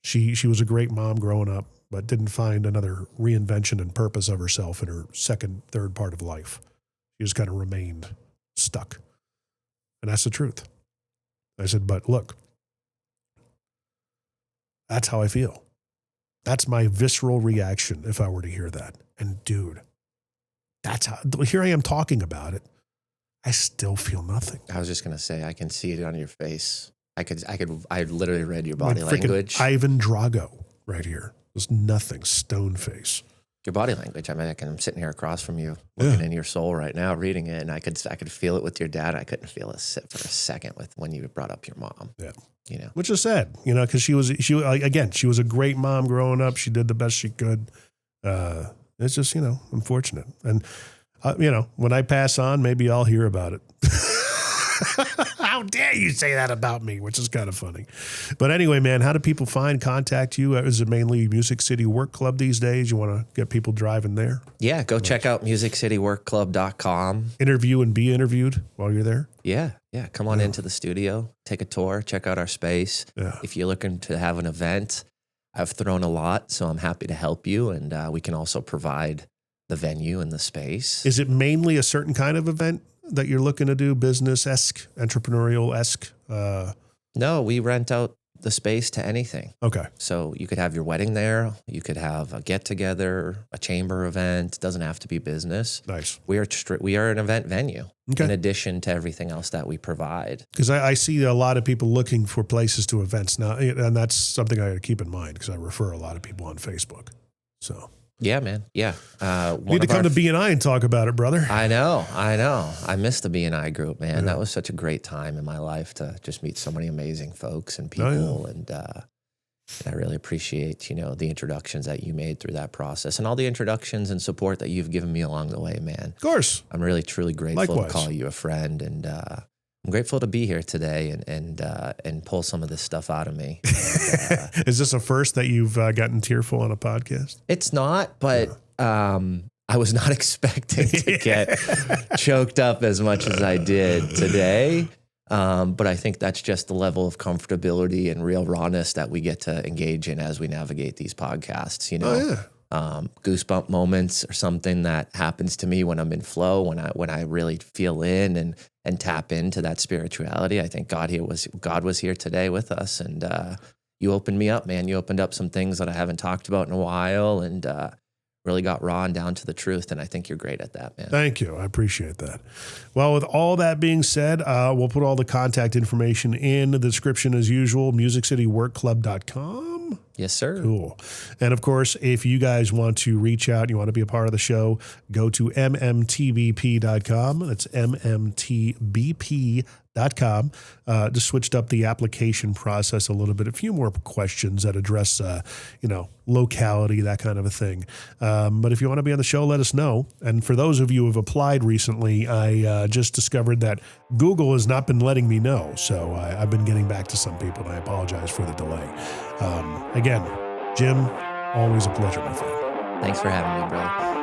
S3: She was a great mom growing up, but didn't find another reinvention and purpose of herself in her second, third part of life. She just kind of remained stuck. And that's the truth. I said, but look, that's how I feel. That's my visceral reaction if I were to hear that. And dude, that's how, here I am talking about it. I still feel nothing.
S1: I was just going to say, I can see it on your face. I literally read your body language.
S3: Ivan Drago right here. There's nothing, stone face.
S1: Your body language. I mean, I'm sitting here across from you, looking in your soul right now, reading it, and I could feel it with your dad. I couldn't feel it for a second with when you brought up your mom.
S3: Yeah.
S1: Which
S3: is sad, because she was a great mom growing up. She did the best she could. It's just, unfortunate. And, when I pass on, maybe I'll hear about it. How dare you say that about me, which is kind of funny. But anyway, man, how do people contact you? Is it mainly Music City Work Club these days? You want to get people driving there?
S1: Yeah, go check out musiccityworkclub.com.
S3: Interview and be interviewed while you're there?
S1: Yeah. Come on into the studio, take a tour, check out our space.
S3: Yeah.
S1: If you're looking to have an event, I've thrown a lot, so I'm happy to help you. And we can also provide the venue and the space.
S3: Is it mainly a certain kind of event that you're looking to do, business-esque, entrepreneurial-esque?
S1: No, we rent out the space to anything.
S3: Okay.
S1: So you could have your wedding there. You could have a get-together, a chamber event. It doesn't have to be business.
S3: Nice.
S1: We are an event venue
S3: in
S1: addition to everything else that we provide.
S3: Because I see a lot of people looking for places to events now, and that's something I got to keep in mind because I refer a lot of people on Facebook. So...
S1: Yeah, man. Yeah.
S3: Need to come to B&I and talk about it, brother.
S1: I know. I miss the B&I group, man. Yeah. That was such a great time in my life to just meet so many amazing folks and people. And I really appreciate, the introductions that you made through that process and all the introductions and support that you've given me along the way, man.
S3: Of course.
S1: I'm really, truly grateful
S3: Likewise.
S1: to call you a friend. And I'm grateful to be here today and pull some of this stuff out of me.
S3: Is this a first that you've gotten tearful on a podcast?
S1: It's not, but I was not expecting to get choked up as much as I did today. But I think that's just the level of comfortability and real rawness that we get to engage in as we navigate these podcasts. Goosebump moments are something that happens to me when I'm in flow, when I really feel in and tap into that spirituality. I think God was here today with us, and you opened me up, man. You opened up some things that I haven't talked about in a while, and really got raw and down to the truth. And I think you're great at that, man.
S3: Thank you. I appreciate that. Well, with all that being said, we'll put all the contact information in the description as usual, musiccityworkclub.com.
S1: Yes, sir.
S3: Cool. And of course, if you guys want to reach out, you want to be a part of the show, go to mmtbp.com. That's mmtbp.com. Just switched up the application process a little bit. A few more questions that address, locality, that kind of a thing. But if you want to be on the show, let us know. And for those of you who have applied recently, I just discovered that Google has not been letting me know. So I've been getting back to some people, and I apologize for the delay. Again, Jim, always a pleasure, my friend.
S1: Thanks for having me, brother.